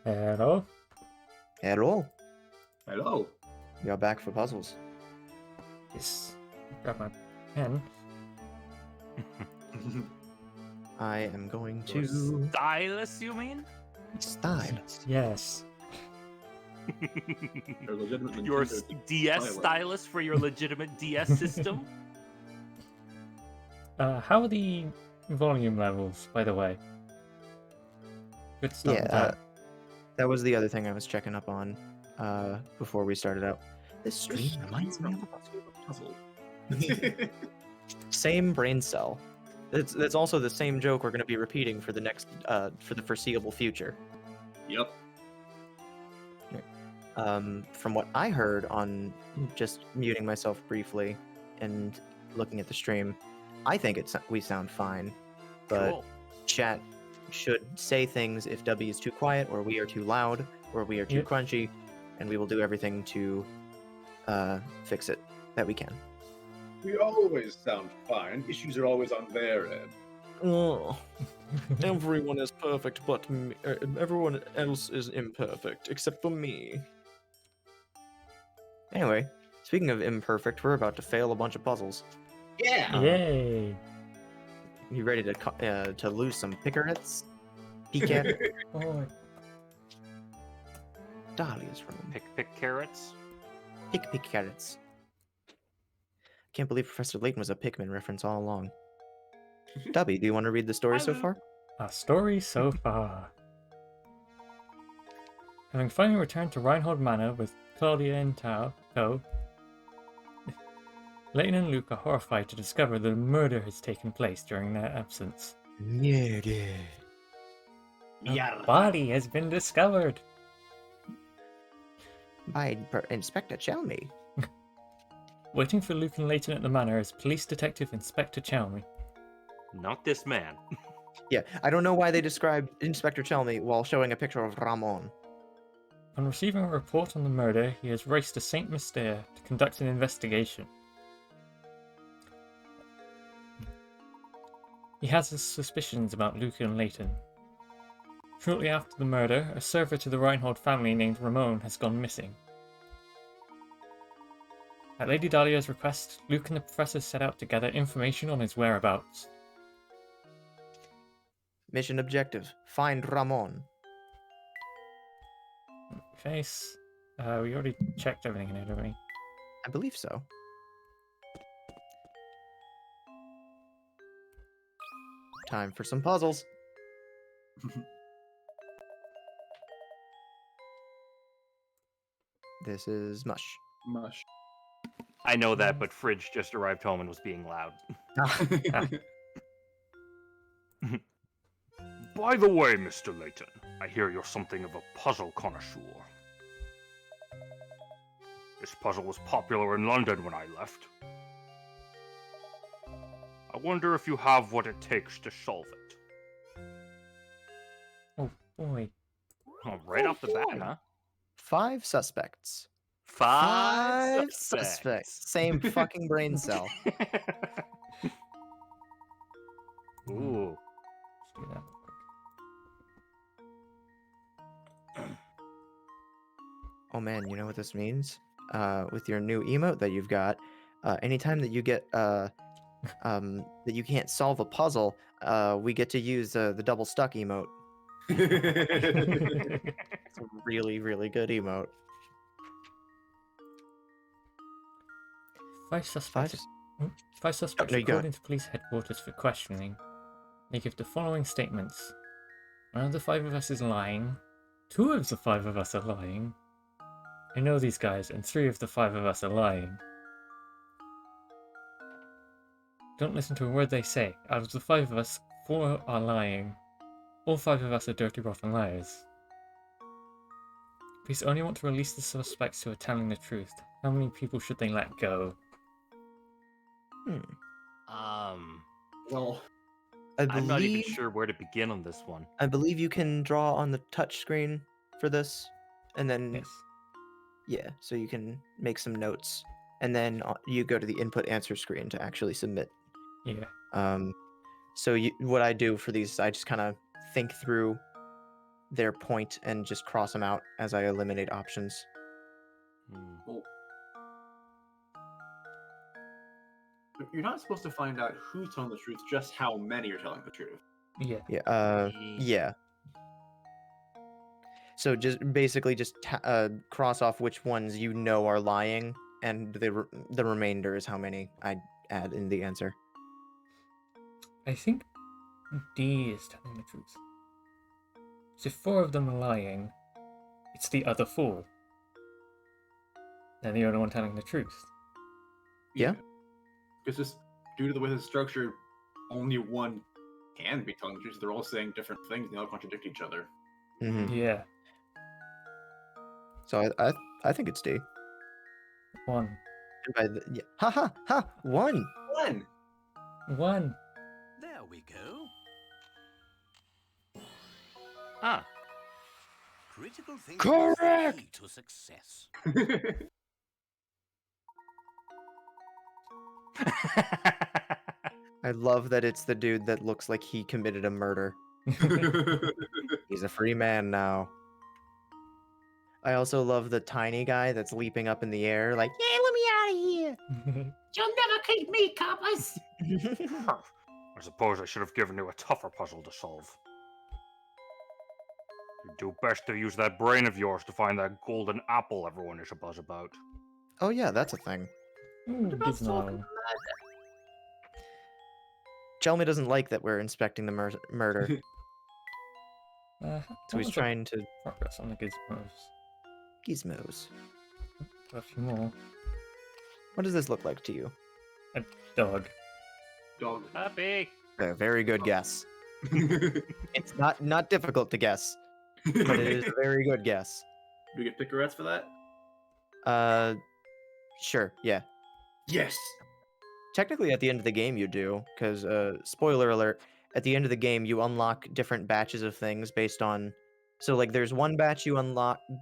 Hello? Hello. Hello. You're back for puzzles. Yes. Grab my pen. I am going Your to stylus, you mean? style. Yes. Your legitimate Your Nintendo DS stylus. stylus for your legitimate DS system? How are the volume levels, by the way? Good start with that. That was the other thing I was checking up on before we started out. This stream reminds me of a puzzle. same brain cell. That's also the same joke we're going to be repeating for the next for the foreseeable future. Yep. From what I heard on just muting myself briefly and looking at the stream, I think we sound fine, but Cool. chat should say things if W is too quiet, or we are too loud, or we are too Yep. crunchy, and we will do everything to fix it that we can. We always sound fine. Issues are always on their end. Oh, everyone is perfect, but me, everyone else is imperfect except for me. Anyway, speaking of imperfect, we're about to fail a bunch of puzzles. Yeah. Yay! You ready to lose some picarets? Pecan? Oh, Dahlias from them. Pick carrots. Pick carrots. Can't believe Professor Layton was a Pikmin reference all along. Dubby, do you want to read the story so far? a story so far. Having finally returned to Reinhold Manor with Claudia in tow, Layton and Luke are horrified to discover that a murder has taken place during their absence. Murder. A body has been discovered. By Inspector Chelmy. Waiting for Luke and Layton at the manor is Police Detective Inspector Chelmy. Not this man. Yeah, I don't know why they described Inspector Chelmy while showing a picture of Ramon. On receiving a report on the murder, he has raced to St. Mystere to conduct an investigation. He has his suspicions about Luke and Layton. Shortly after the murder, a server to the Reinhold family named Ramon has gone missing. At Lady Dahlia's request, Luke and the professor set out to gather information on his whereabouts. Mission objective: find Ramon. Face. We already checked everything in here, didn't we? I believe so. Time for some puzzles. This is mush. Mush. I know that, but Fridge just arrived home and was being loud. By the way, Mr. Layton, I hear you're something of a puzzle connoisseur. This puzzle was popular in London when I left. I wonder if you have what it takes to solve it. Oh boy. Oh, right off the bat, huh? 5 suspects. Five suspects. Same fucking brain cell. Ooh. Let's do that real quick. Oh man, you know what this means? With your new emote that you've got, anytime that you get that you can't solve a puzzle, we get to use the double stuck emote. It's a really, really good emote. 5 suspects. Five suspects no, you go according to police headquarters for questioning. They give the following statements. One of the 5 of us is lying. 2 of the 5 of us are lying. I know these guys, and 3 of the 5 of us are lying. Don't listen to a word they say. Out of the 5 of us, 4 are lying. All 5 of us are dirty, rotten liars. Police only want to release the suspects who are telling the truth. How many people should they let go? Well, I'm not even sure where to begin on this one. I believe you can draw on the touch screen for this, and then Yes. yeah, so you can make some notes, and then you go to the input answer screen to actually submit. Yeah. So what I do for these, I just kind of think through their point and just cross them out as I eliminate options. Hmm. Well, you're not supposed to find out who's telling the truth, just how many are telling the truth. Yeah. Yeah. Yeah. So just basically just cross off which ones you know are lying, and the remainder is how many I add in the answer. I think D is telling the truth. So if 4 of them are lying, it's the other 4. They're the only one telling the truth. Yeah. Because just due to the way the structure, only one can be telling the truth. They're all saying different things, and they all contradict each other. Hmm. Yeah. So I think it's D. 1. Yeah. Ha ha ha! 1. One. 1. There we go. Ah. Critical thinking Correct! is the key to success. I love that it's the dude that looks like he committed a murder. He's a free man now. I also love the tiny guy that's leaping up in the air, like, yeah, let me out of here. You'll never keep me, coppers. I suppose I should have given you a tougher puzzle to solve. You do best to use that brain of yours to find that golden apple everyone is a buzz about. Oh yeah, that's a thing. Ooh, about Gizmo. Chelmy doesn't like that we're inspecting the murder, So so he's trying to progress on the gizmos. gizmos. Got a few more. What does this look like to you? Dog. Dog. Happy. A very good guess. It's not difficult to guess, but it is a very good guess. Do we get picarettes for that? Sure, yeah. Yes. Technically, at the end of the game, you do, because spoiler alert: at the end of the game, you unlock different batches of things based on. So, like, there's one batch you unlock a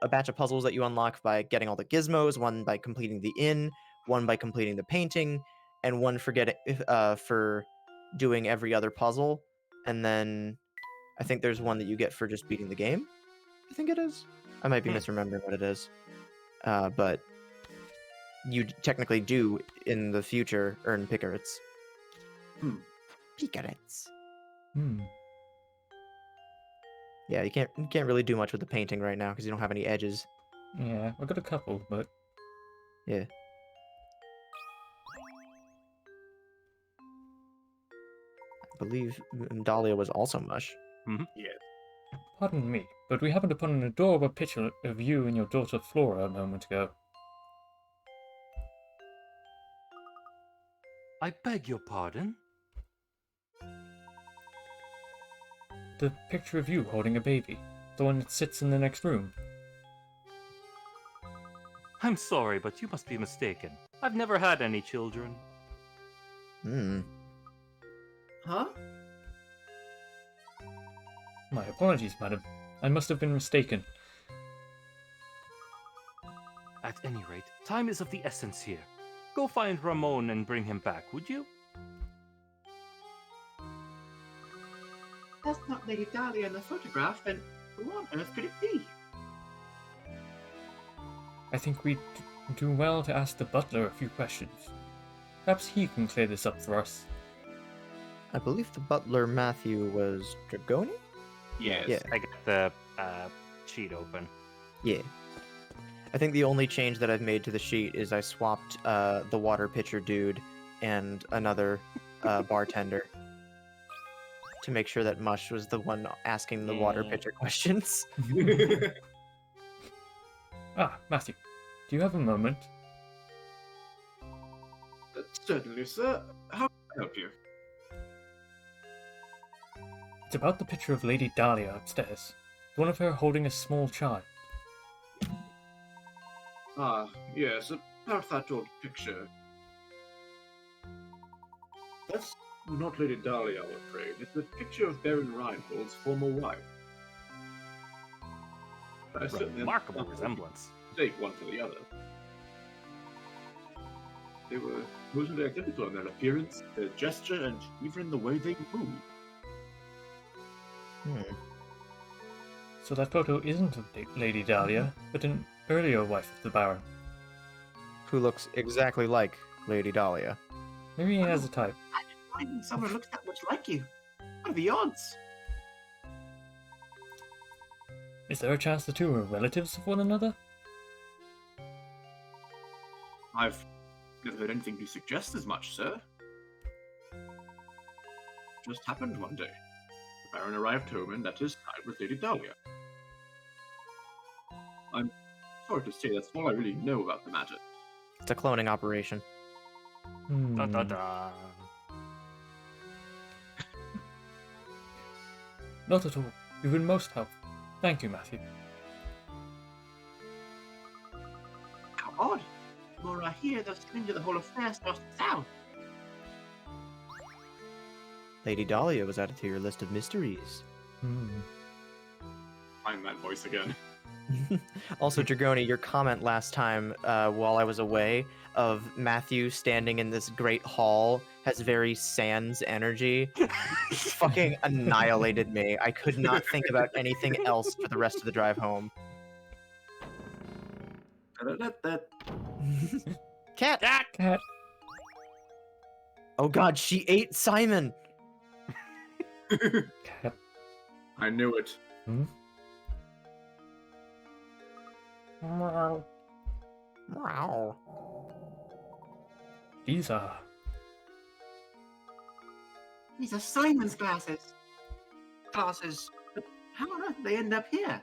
batch of puzzles that you unlock by getting all the gizmos, one by completing the inn, one by completing the painting, and one for for doing every other puzzle. And then I think there's one that you get for just beating the game. I think it is. I might be misremembering what it is, but you technically do in the future earn picarets. Picarets. Hmm. Yeah, you can't really do much with the painting right now because you don't have any edges. Yeah, I got a couple, but Yeah. I believe Dahlia was also mush. Yes. pardon me, but we happened upon an adorable picture of you and your daughter Flora a moment ago. I beg your pardon? The picture of you holding a baby. The one that sits in the next room. I'm sorry, but you must be mistaken. I've never had any children. Hmm. Huh? My apologies, madam. I must have been mistaken. At any rate, time is of the essence here. Go find Ramon and bring him back, would you? That's not Lady Dahlia in the photograph, then who on earth could it be? I think we'd do well to ask the butler a few questions. Perhaps he can clear this up for us. I believe the butler Matthew was Dragoni? Yes. Yeah. I got the sheet open. Yeah. I think the only change that I've made to the sheet is I swapped the water pitcher dude and another bartender to make sure that Mush was the one asking the water Yeah. pitcher questions. Ah, Matthew, do you have a moment? Certainly, sir. How can I help you? It's about the picture of Lady Dahlia upstairs. One of her holding a small child. Ah, yes, about that old picture. That's not Lady Dahlia, I'm afraid. It's a picture of Baron Reinhold's former wife. I certainly Remarkable understand resemblance. Take one for the other. They were mostly identical in their appearance, their gesture, and even in the way they moved. Hmm. So that photo isn't of Lady Dahlia, but an earlier wife of the Baron. Who looks exactly like Lady Dahlia. Maybe he has a type. I didn't find someone looks that much like you. What are the odds? Is there a chance the two are relatives of one another? I've never heard anything to suggest as much, sir. Just happened one day. The Baron arrived home and at his side was Lady Dahlia. I'm sorry to say that's all I really know about the matter. It's a cloning operation. Da da da. Not at all. You've been most helpful. Thank you, Matthew. How odd. The more I hear, the stranger the whole affair starts to sound. Lady Dahlia was added to your list of mysteries. Find that voice again. Also, Dragoni, your comment last time while I was away of Matthew standing in this great hall has very Sans energy. Fucking annihilated me. I could not think about anything else for the rest of the drive home. Cat! Cat. Oh god, she ate Simon! Cat. I knew it. Meow. These are. These are Simon's glasses. Glasses. But how on earth did they end up here?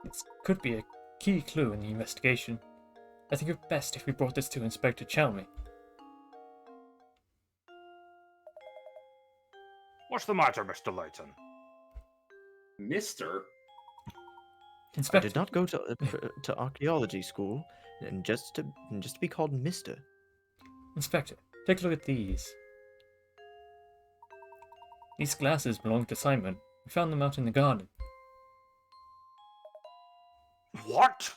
This could be a key clue in the investigation. I think it's best if we brought this to Inspector Chelmy. What's the matter, Mr. Layton? Mister? I Inspector. did not go to archaeology school, and just to be called Mister. Inspector, take a look at these. These glasses belong to Simon. We found them out in the garden. What?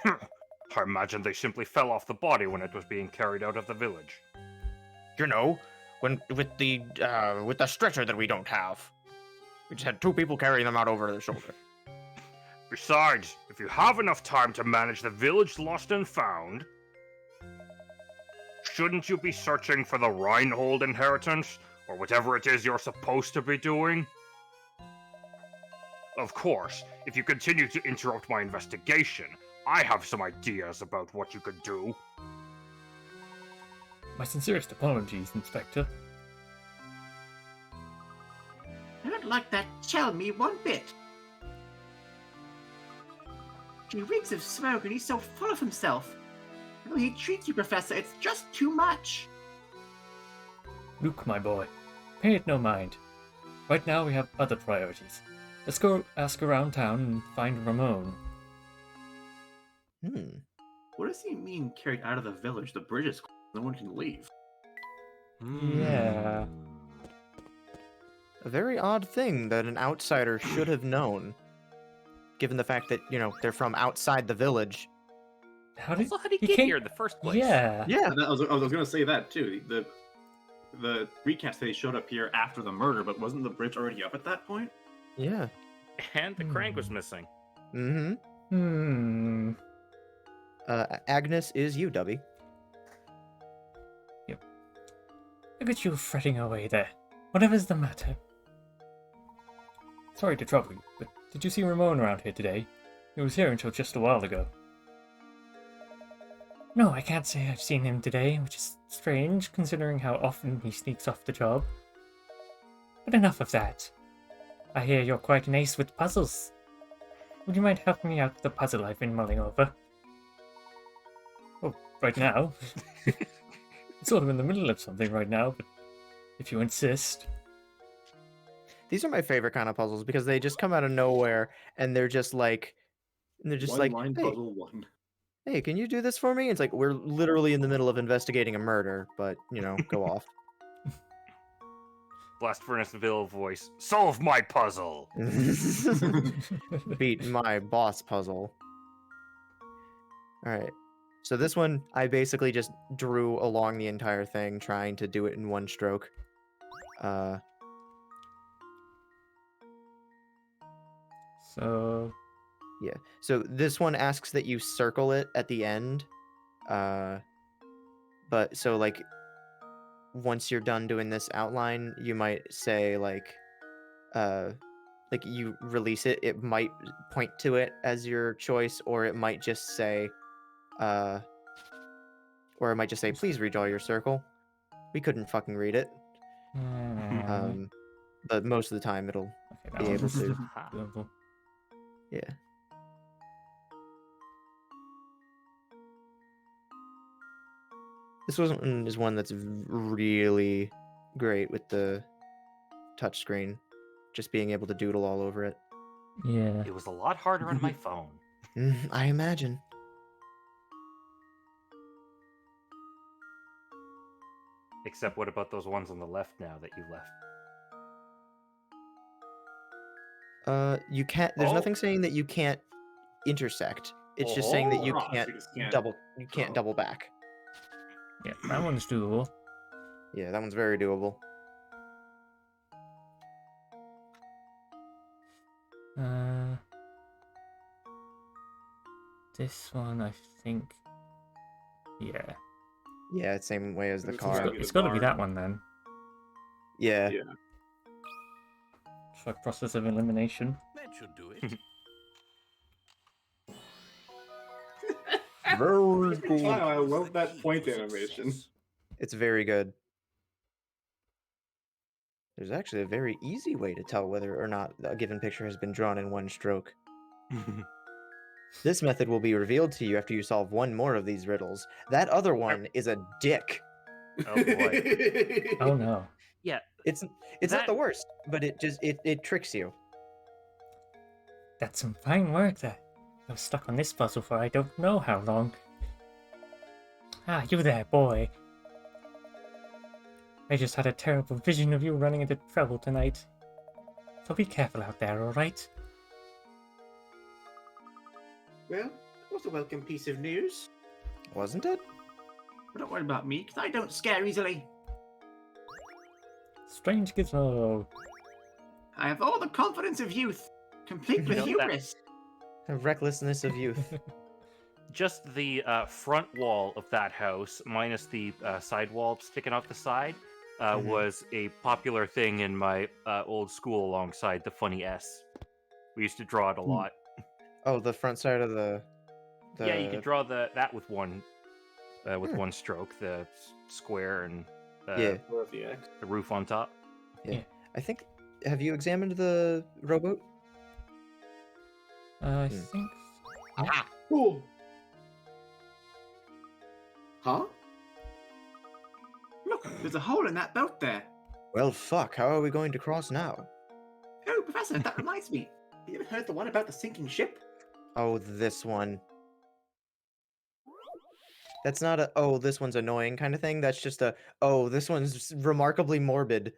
I imagine they simply fell off the body when it was being carried out of the village. You know, with the stretcher that we don't have. We just had two people carrying them out over their shoulder. Besides, if you have enough time to manage the village lost and found, shouldn't you be searching for the Reinhold inheritance, or whatever it is you're supposed to be doing? Of course, if you continue to interrupt my investigation, I have some ideas about what you could do. My sincerest apologies, Inspector. I don't like that Chelmy one bit. He reeks of smoke and he's so full of himself. The way he treats you, Professor, it's just too much. Luke, my boy, pay it no mind. Right now we have other priorities. Let's go ask around town and find Ramon. What does he mean carried out of the village? The bridge is closed. No one can leave. Yeah. A very odd thing that an outsider should have known, given the fact that, you know, they're from outside the village. How did Also, how did he he get came- here in the first place? Yeah. Yeah. I was going to say that too. The recap said he showed up here after the murder, but wasn't the bridge already up at that point? Yeah. And the crank was missing. Mm-hmm. Agnes is you, Dubby. Look at you fretting away there. Whatever's the matter? Sorry to trouble you, but did you see Ramon around here today? He was here until just a while ago. No, I can't say I've seen him today, which is strange considering how often he sneaks off the job. But enough of that. I hear you're quite an ace with puzzles. Would you mind helping me out with the puzzle I've been mulling over? Oh, right now? Sort of in the middle of something right now, but if you insist. These are my favorite kind of puzzles because they just come out of nowhere and they're just like, One line hey, puzzle one. hey, can you do this for me? It's like we're literally in the middle of investigating a murder, but you know, go off. Blast Furnace-ville voice. Solve my puzzle! Beat my boss puzzle. All right. So this one, I basically just drew along the entire thing, trying to do it in one stroke. So Yeah. So this one asks that you circle it at the end. But so like once you're done doing this outline, you might say like you release it, it might point to it as your choice, or it might just say please redraw your circle. We couldn't fucking read it. But most of the time it'll okay, that be able one's to. Aha. doable. Yeah. This one is one that's really great with the touchscreen, just being able to doodle all over it. Yeah. It was a lot harder on my phone. I imagine. Except what about those ones on the left now that you left? You can't. There's Oh. nothing saying that you can't intersect. It's just saying that you Cross, can't you just can't double. You can't go. double back. Yeah, that one's doable. Yeah, that one's very doable. This one, I think. Yeah. Yeah, it's same way as the It's It's car. gotta got, be it's the got to be bar. that one then. Yeah. Yeah. For process of elimination. That should do it. Very Wow, I Is love the that key point to animation. success. It's very good. There's actually a very easy way to tell whether or not a given picture has been drawn in one stroke. This method will be revealed to you after you solve one more of these riddles. That other one is a dick. Oh boy. Oh no. Yeah, It's not the worst, but it tricks you. That's some fine work there. I was stuck on this puzzle for I don't know how long. Ah, you there, boy. I just had a terrible vision of you running into trouble tonight. So be careful out there, alright? Well, that was a welcome piece of news. Wasn't it? But don't worry about me, because I don't scare easily. Strange gizmo. I have all the confidence of youth, complete with know that- hubris. The recklessness of youth. just the front wall of that house, minus the side wall sticking out the side, Mhm. was a popular thing in my old school alongside the funny S. We used to draw it a lot. Oh, the front side of the. Yeah, you could draw that with one Hmm. one stroke, the square and Yeah. Or the X. the roof on top. I think. Have you examined the rowboat? I Hmm. think. Cool. Huh? Look, there's a hole in that boat there. Well, fuck. How are we going to cross now? Oh, Professor, that reminds me. Have you ever heard the one about the sinking ship? Oh, this one. That's not a oh, this one's annoying kind of thing. That's just a oh, this one's remarkably morbid.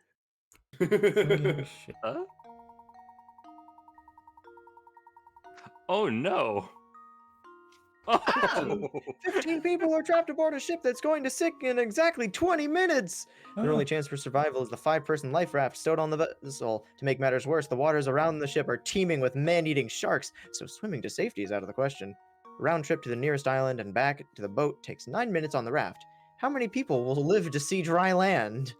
Holy shit. Huh? Oh no! Oh! 15 people are trapped aboard a ship that's going to sink in exactly 20 minutes. Their only chance for survival is the 5-person life raft stowed on the vessel. To make matters worse, the waters around the ship are teeming with man-eating sharks, so swimming to safety is out of the question. A round trip to the nearest island and back to the boat takes 9 minutes on the raft. How many people will live to see dry land?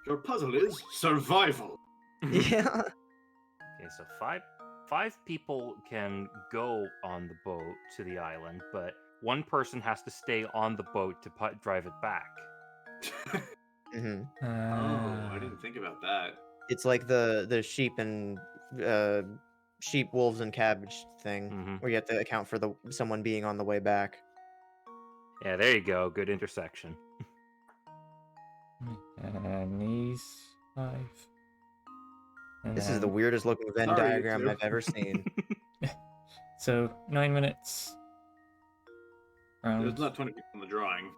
Your puzzle is survival. Yeah. Okay, so five people can go on the boat to the island, but one person has to stay on the boat to drive it back. hmm Oh, I didn't think about that. It's like the sheep and sheep, wolves, and cabbage thing, Mhm. where you have to account for someone being on the way back. Yeah, there you go. Good intersection. And these 5. And This is the then- weirdest looking Venn Sorry, you diagram two. I've ever seen. So 9 minutes. There's Round. not 20 people in the drawing.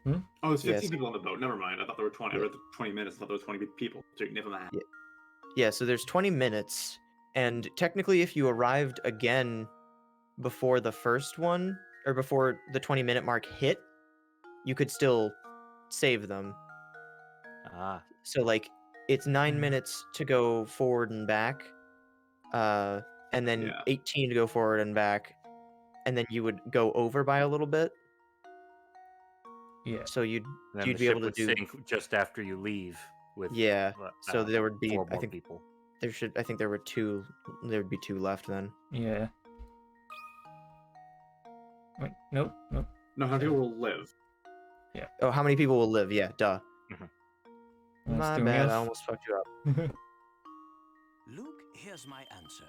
Hmm? Oh, there's 15 Yes. people on the boat. Never mind. I thought there were 20. Yeah. I read the 20 minutes. I thought there was 20 people. So never mind. Yeah. Yeah, so there's 20 minutes, and technically if you arrived again before the first one, or before the 20-minute mark hit, you could still save them. Ah, So like it's 9 Mm. minutes to go forward and back, and then Yeah. 18 to go forward and back, and then you would go over by a little bit. Yeah. So and then you'd the be ship able to would do sink just after you leave with yeah. So there would be 4 I more think people. I think there would be 2 left then. Yeah. Wait, nope, nope. No, how people will live. Oh, how many people will live? Yeah, duh. Let's My do bad, I math. almost fucked you up. Luke, here's my answer.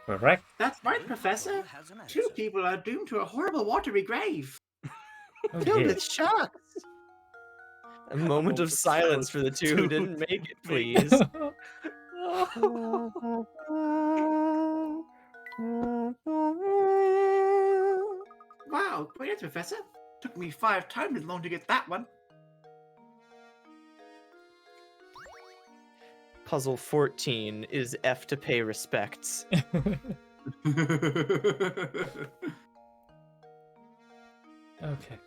Correct. That's right, Luke Professor. has an 2 answer. people are doomed to a horrible watery grave. Oh Filled dear. with shocks. A moment of silence for the 2 who didn't make it, please. Wow, great answer, Professor. Took me 5 times as long to get that one. Puzzle 14 is F to pay respects. Okay.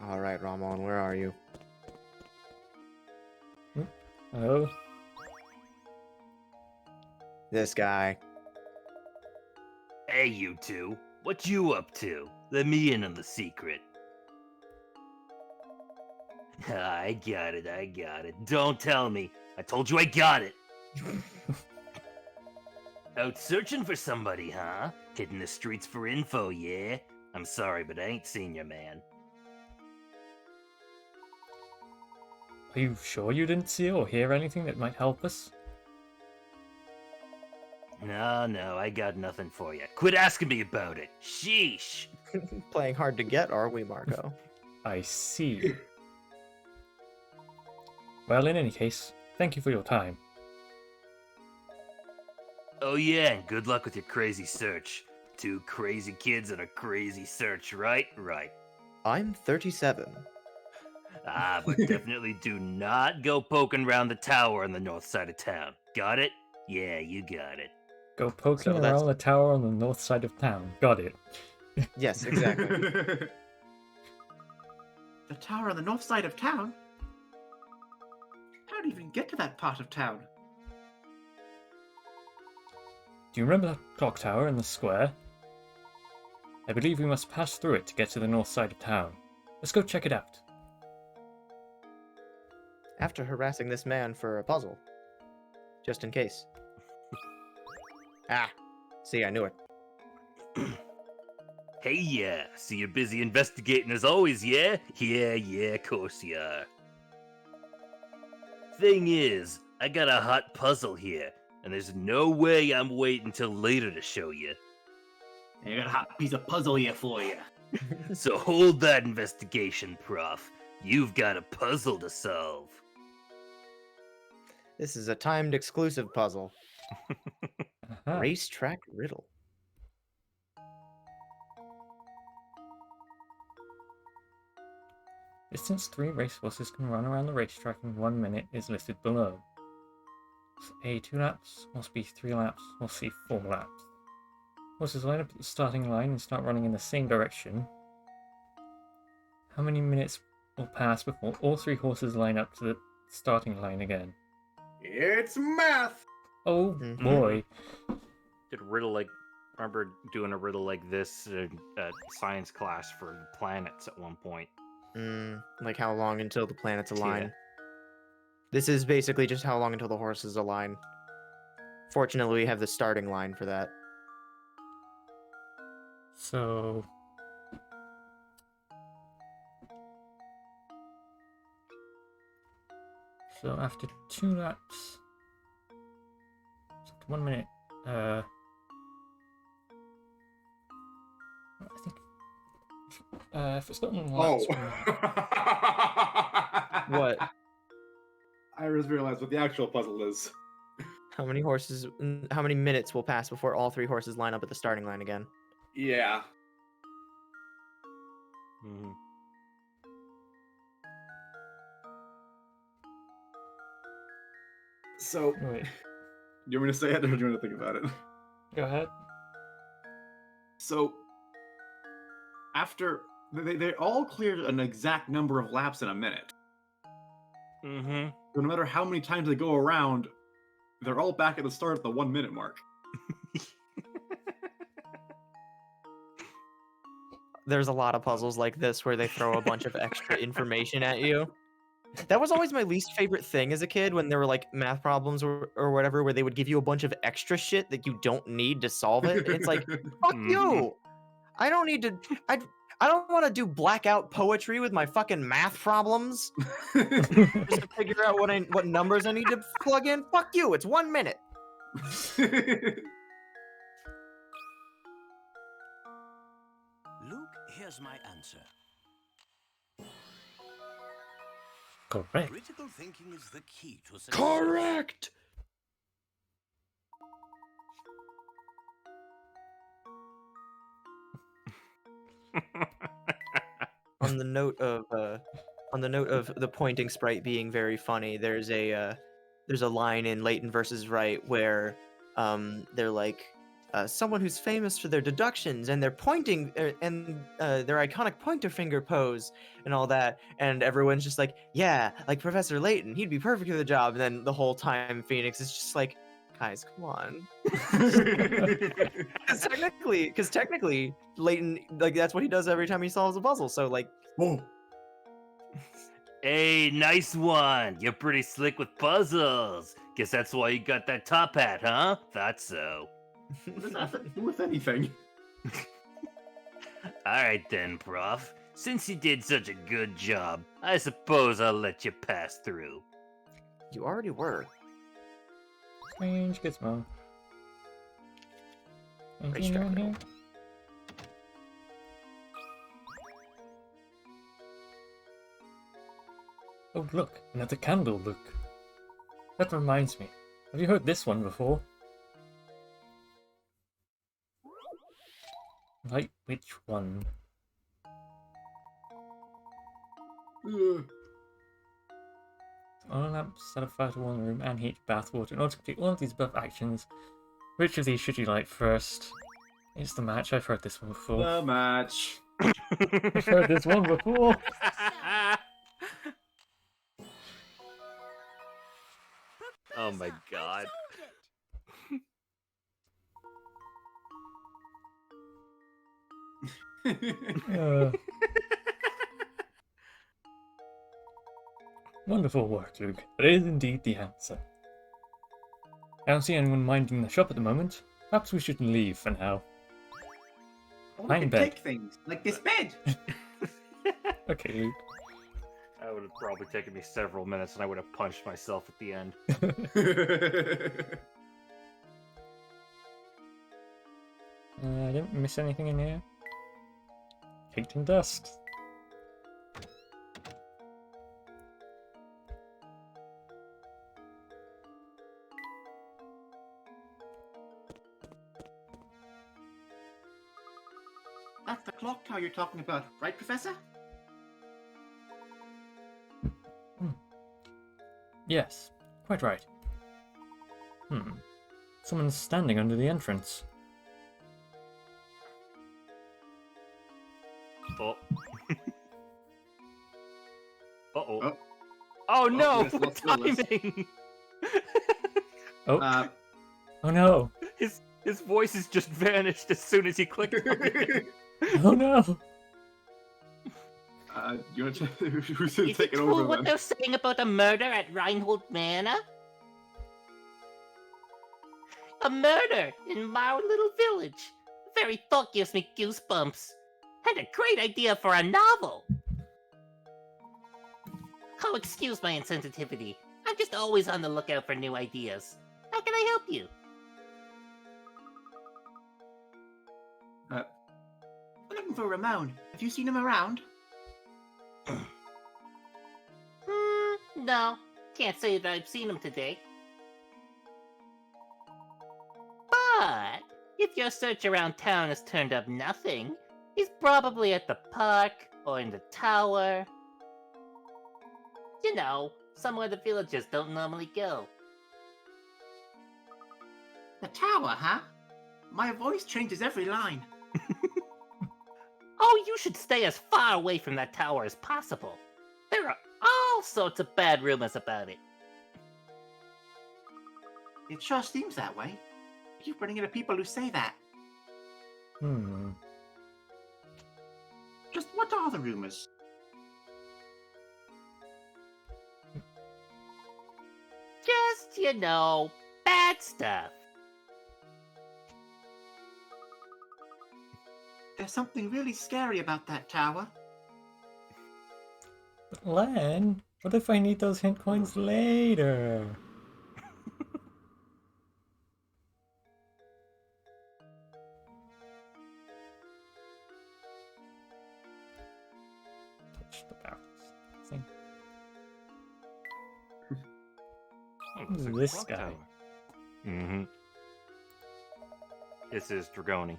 All right, Ramon, where are you? Oh. This guy. Hey, you two. What you up to? Let me in on the secret. I got it. Don't tell me. I told you I got it. Out searching for somebody, huh? Hitting the streets for info, yeah? I'm sorry, but I ain't seen your man. Are you sure you didn't see or hear anything that might help us? No, I got nothing for you. Quit asking me about it. Sheesh. Playing hard to get, are we, Marco? I see. Well, in any case, thank you for your time. Oh yeah, and good luck with your crazy search. 2 crazy kids and a crazy search, right? Right. I'm 37. Ah, but definitely do not go poking around the tower on the north side of town. Got it? Yeah, you got it. Go poking So that's- around the tower on the north side of town. Got it. Yes, exactly. The tower on the north side of town? How do you even get to that part of town? Do you remember that clock tower in the square? I believe we must pass through it to get to the north side of town. Let's go check it out. After harassing this man for a puzzle. Just in case. Ah, see, I knew it. Hey, yeah. See you're busy investigating as always, yeah? Yeah, of course you are. Thing is, I got a hot puzzle here, and there's no way I'm waiting till later to show you. I got a hot piece of puzzle here for you. So hold that investigation, Prof. You've got a puzzle to solve. This is a timed exclusive puzzle. Aha. Racetrack riddle. Distance 3 racehorses can run around the racetrack in 1 minute is listed below. A 2 laps, horse B 3 laps, horse C 4 laps. Horses line up at the starting line and start running in the same direction. How many minutes will pass before all 3 horses line up to the starting line again? It's math. Oh Mhm. boy. Did a riddle like remember doing a riddle like this in science class for the planets at one point. Like how long until the planets align? Yeah. This is basically just how long until the horses align. Fortunately, we have the starting line for that. So after 2 laps, 1 minute. I think if it's not on Oh. laps, What? I just realized what the actual puzzle is. How many horses? How many minutes will pass before all 3 horses line up at the starting line again? Yeah. Mhm. So, wait, you want me to say it or do you want to think about it? go ahead. So, after they all cleared an exact number of laps in a minute. Mm-hmm. So no matter how many times they go around, they're all back at the start at the 1 minute mark. There's a lot of puzzles like this where they throw a bunch of extra information at you. That was always my least favorite thing as a kid when there were like math problems or whatever where they would give you a bunch of extra shit that you don't need to solve it. And it's like, fuck you! I don't need to. I don't want to do blackout poetry with my fucking math problems just to figure out what numbers I need to plug in. Fuck you! It's 1 minute. Luke, here's my answer. Correct. Critical thinking is the key to success. Correct. On the note of the pointing sprite being very funny, there's a line in Layton versus Right where they're like someone who's famous for their deductions and their pointing and their iconic pointer finger pose and all that, and everyone's just like, yeah, like Professor Layton, he'd be perfect for the job. And then the whole time Phoenix is just like, guys, come on. Because technically, Layton, like, that's what he does every time he solves a puzzle. So, like, Oh, Hey, nice one. You're pretty slick with puzzles. Guess that's why you got that top hat, huh? Thought so. what does that have to do with anything? Alright then, Prof. Since you did such a good job, I suppose I'll let you pass through. you already were. Strange gizmo. Anything Racetrack on here? riddle. Oh look, another candle, Luke. That reminds me. Have you heard this one before? Like which one? On a lamp, set a fire to warm the room and heat bath water. In order to complete all of these above actions, which of these should you light first? It's the match. I've heard this one before. The match. I've heard this one before. Oh my god. Wonderful work, Luke. That is indeed the answer. I don't see anyone minding the shop at the moment. Perhaps we should leave for now. We Fine can bed. take things, like this bed. Okay, Luke. That would have probably taken me several minutes and I would have punched myself at the end. I didn't miss anything in here. Caked in dust. That's the clock tower you're talking about, right, Professor? Yes, quite right. Someone's standing under the entrance. Oh. Uh-oh. Oh. Oh no! yes, What let's go, Liz. timing! Oh, oh no! His voice has just vanished as soon as he clicked on it. Oh no! You want to who's Is it taking true over what then? they're saying about a murder at Reinhold Manor? A murder in our little village. The very thought gives me goosebumps. And a great idea for a novel. Oh, excuse my insensitivity. I'm just always on the lookout for new ideas. How can I help you? We're looking for Ramon. Have you seen him around? No. Can't say that I've seen him today. But if your search around town has turned up nothing, he's probably at the park or in the tower. You know, somewhere the villagers don't normally go. The tower, huh? My voice changes every line. Oh, you should stay as far away from that tower as possible. There are all sorts of bad rumors about it. It sure seems that way. You keep running into people who say that. Just what are the rumors? Just, bad stuff. There's something really scary about that tower. But Len, what if I need those hint coins later? Touch the barrels. Thing. It's a Ooh, this clock guy. tower. Mm-hmm. This is Dragoni.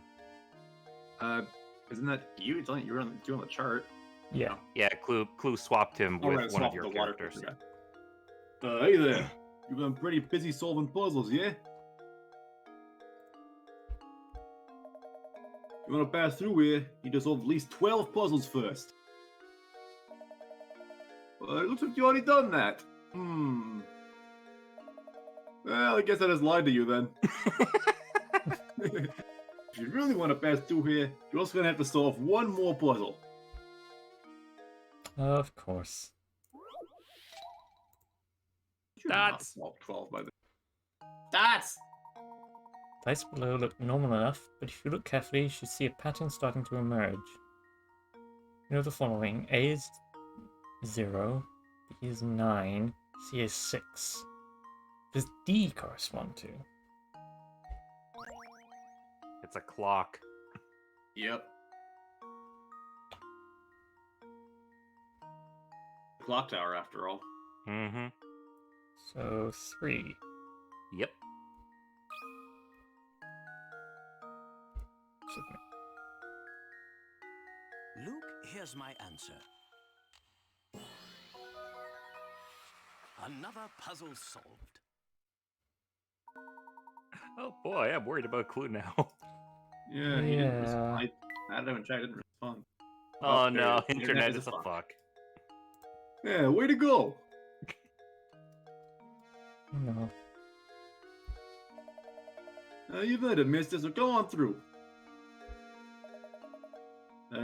Isn't that you? It's only you're on the chart. Yeah. Yeah, Clue swapped him Oh, with right, one of swap your the water characters. Hey there. You've been pretty busy solving puzzles, yeah? You want to pass through here, you need to solve at least 12 puzzles first. Well, it looks like you already done that. Well, I guess I just lied to you then. If you really want to pass through here, you're also going to have to solve one more puzzle. Of course. You have not That's- solved 12 by the That's Dice below look normal enough, but if you look carefully, you should see a pattern starting to emerge. You know the following: A is 0, B is 9, C is 6. Does D correspond to? It's a clock. Yep. Clock tower, after all. Mm-hmm. So 3. Yep. Submit. Luke, here's my answer. Another puzzle solved. Oh boy, I'm worried about Clue now. Yeah, he didn't Yeah. respond. I haven't checked, didn't respond. Oh there no, it is. internet is a fuck. Yeah, way to go. No. You've had a mister, so go on through.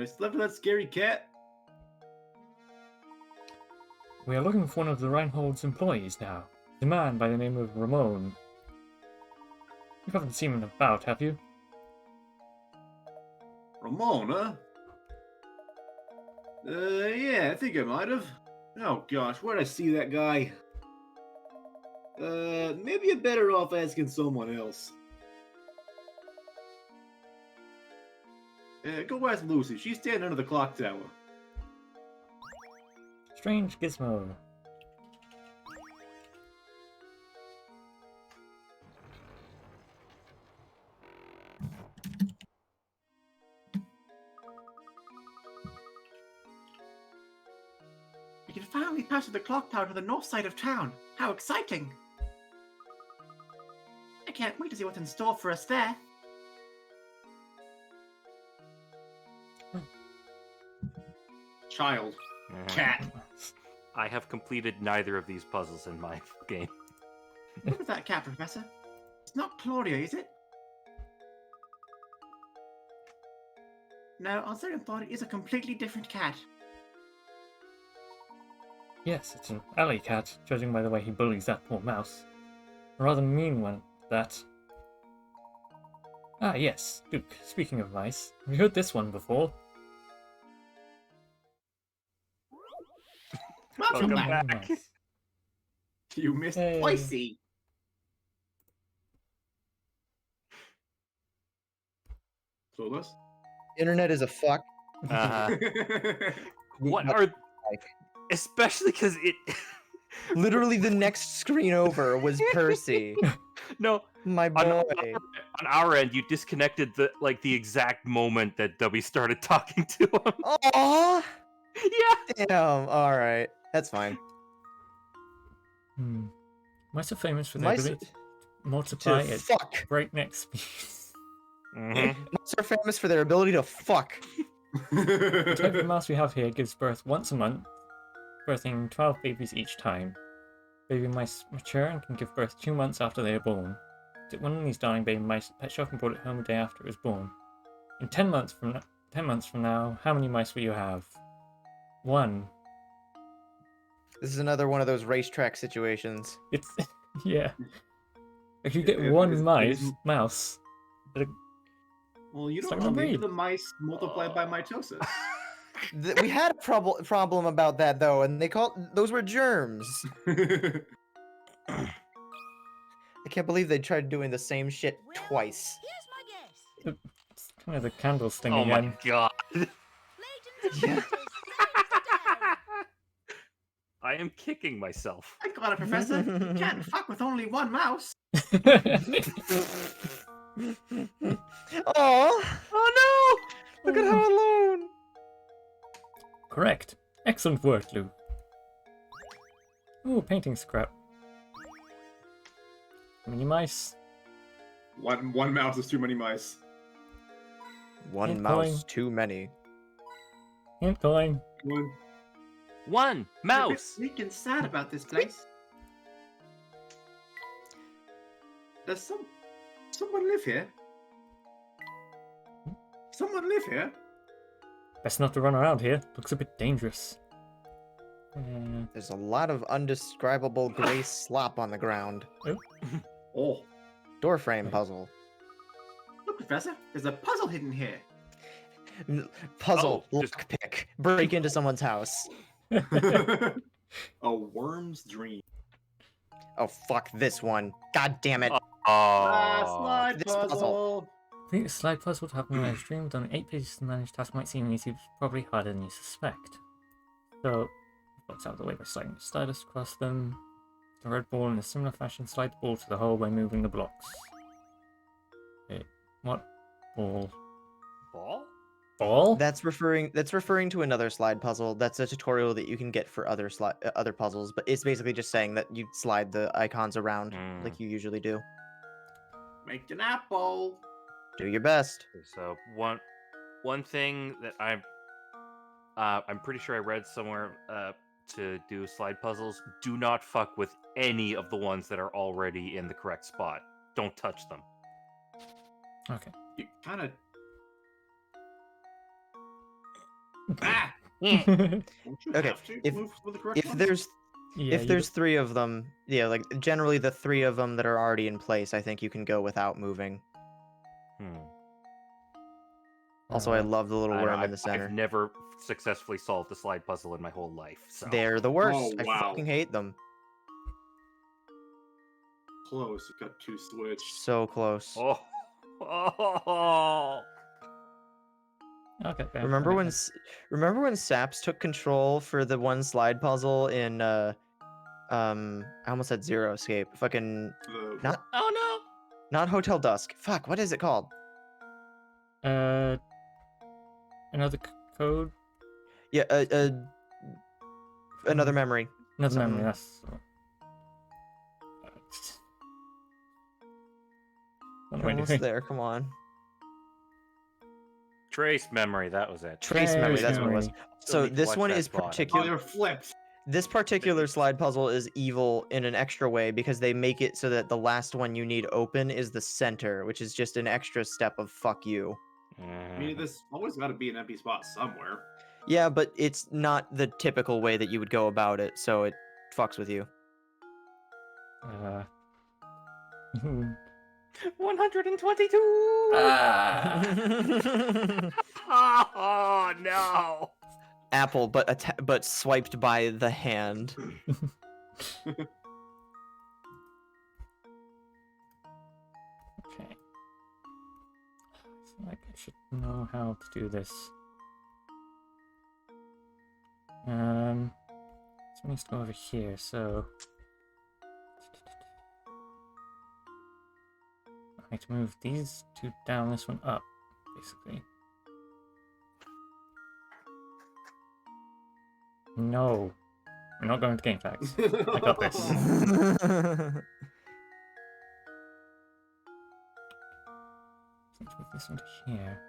Still after that scary cat? We are looking for one of the Reinhold's employees now. A man by the name of Ramon. You haven't seen him about, have you? Ramon, huh? Yeah, I think I might have. Oh gosh, where'd I see that guy? Maybe you're better off asking someone else. Go ask Lucy. She's standing under the clock tower. Strange gizmo. we can finally pass through the clock tower to the north side of town. How exciting! I can't wait to see what's in store for us there. Child. Mhm. Cat. I have completed neither of these puzzles in my game. What was that cat, Professor? It's not Claudia, is it? No, on second thought, it is a completely different cat. Yes, it's an alley cat, judging by the way he bullies that poor mouse. A rather mean one, that. Ah, yes, Duke, speaking of mice, have you heard this one before? Welcome back. back. Nice. You missed Hey. Spicy! So this? Internet is a fuck. Uh-huh. What But, are, like, especially because it. literally the next screen over was Percy. No, My on, boy. on our end, you disconnected the exact moment that we started talking to him. Aww! Yeah. Damn, alright. That's fine. Mice are famous for their Mice ability to multiply to at fuck. breakneck speed. Mhm. Mice are famous for their ability to fuck. The type of mouse we have here gives birth once a month, birthing 12 babies each time. Baby mice mature and can give birth 2 months after they are born. Took one of these darling baby mice, pet shop, and brought it home a day after it was born. In 10 months from now, how many mice will you have? 1. This is another one of those racetrack situations. It's yeah. If you get It one is- mouse, Well, you It's don't like a know. Maybe breed. the mice multiply by mitosis. We had a problem about that though, and they called those were germs. I can't believe they tried doing the same shit twice. Here's my guess. it's kind of the candles thing Oh again. my god. Layton's Yeah. apprentice, hands down. I am kicking myself. I got it, Professor. You can't fuck with only one mouse. Oh, Oh look at how alone. Correct. Excellent work, Lou. Ooh, painting scrap. Mini mice. One mouse is too many mice. One Hint mouse coin. too many. Hint coin. One. no! One mouse. Weak and sad about this place. Does someone live here? Someone live here? Best not to run around here. Looks a bit dangerous. There's a lot of undescribable gray slop on the ground. Oh. Doorframe puzzle. Look, Professor, there's a puzzle hidden here. Puzzle Oh, just- lockpick. Break into someone's house. A worm's dream. Oh fuck this one. God damn it. Slide this puzzle. puzzle. Complete a slide puzzle to happen when I stream. Done 8 pages to manage. Task might seem easy, but it's probably harder than you suspect. So, blocks out of the way by sliding the stylus across them. The red ball in a similar fashion. Slide the ball to the hole by moving the blocks. Wait, what ball? Ball? Ball? That's referring to another slide puzzle. That's a tutorial that you can get for other puzzles, but it's basically just saying that you slide the icons around like you usually do. Make an apple. Do your best. Okay, so one thing that I'm pretty sure I read somewhere to do slide puzzles. Do not fuck with any of the ones that are already in the correct spot. Don't touch them. Okay. You kind of. Ah! Yeah. Don't you Okay, have to if- move with the correct If ones? there's Yeah, if there's 3 of them, yeah, like generally the 3 of them that are already in place, I think you can go without moving. Also, I love the little I don't know, worm in the I've center. never successfully solved a slide puzzle in my whole life. So They're the worst. Oh, I wow. fucking hate them. Close. You got 2 switched. So close. Oh. Okay. fair, Remember that when makes remember when Saps took control for the one slide puzzle in I almost said Zero Escape. Fucking not Oh not Hotel Dusk. Fuck, what is it called? sense. Another code? Yeah, another memory. Another Something- memory, that's... What am I Almost doing? there, come on. Trace memory, that was it. Trace memory, Trace that's what it was. memory. Still So need to this watch one that is spot. Oh, particular. they're flipped. This particular slide puzzle is evil in an extra way because they make it so that the last one you need open is the center, which is just an extra step of fuck you. I mean, there's always got to be an empty spot somewhere. Yeah, but it's not the typical way that you would go about it, so it fucks with you. 122. Ah! Oh no. Apple, but swiped by the hand. Okay. I feel like I should know how to do this. So it needs to go over here, so... I need to move these 2 down, this one up, basically. No. We're not going to game facts. I got this. Let's move this into here.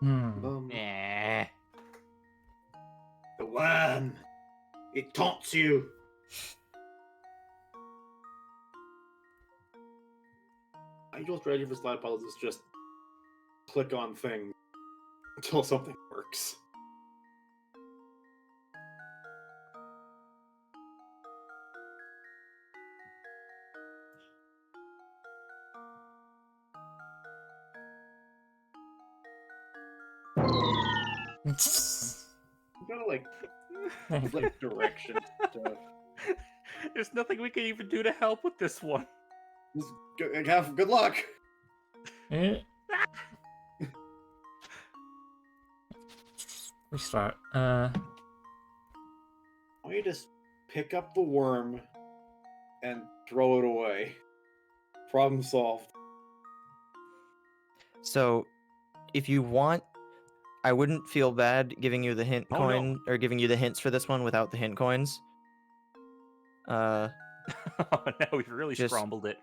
Eh. The worm. It taunts you. My usual strategy for slide puzzles is just click on things until something works. I'm trying to like flip direction stuff. There's nothing we can even do to help with this one. Just have good luck. Eh. Restart. Why don't you just pick up the worm and throw it away? Problem solved. So, if you want, I wouldn't feel bad giving you the hint Oh, no. coin or giving you the hints for this one without the hint coins. Oh, no, we've really Just- scrambled it.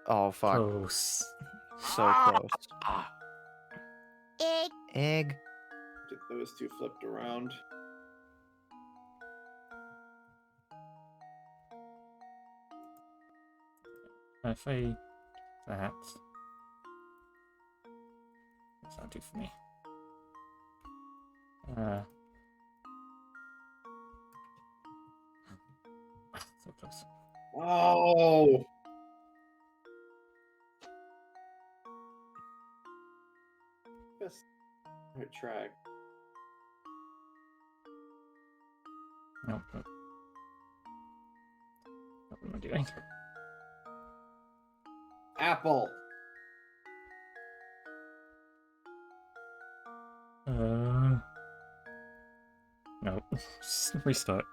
Oh fuck, Close. so close. Ah, Egg. Egg. Get those two flipped around. If I that, that's not do for me. So close. Oh! That's right track. Nope. Nope. What am I doing? Apple. Nope. Just restart.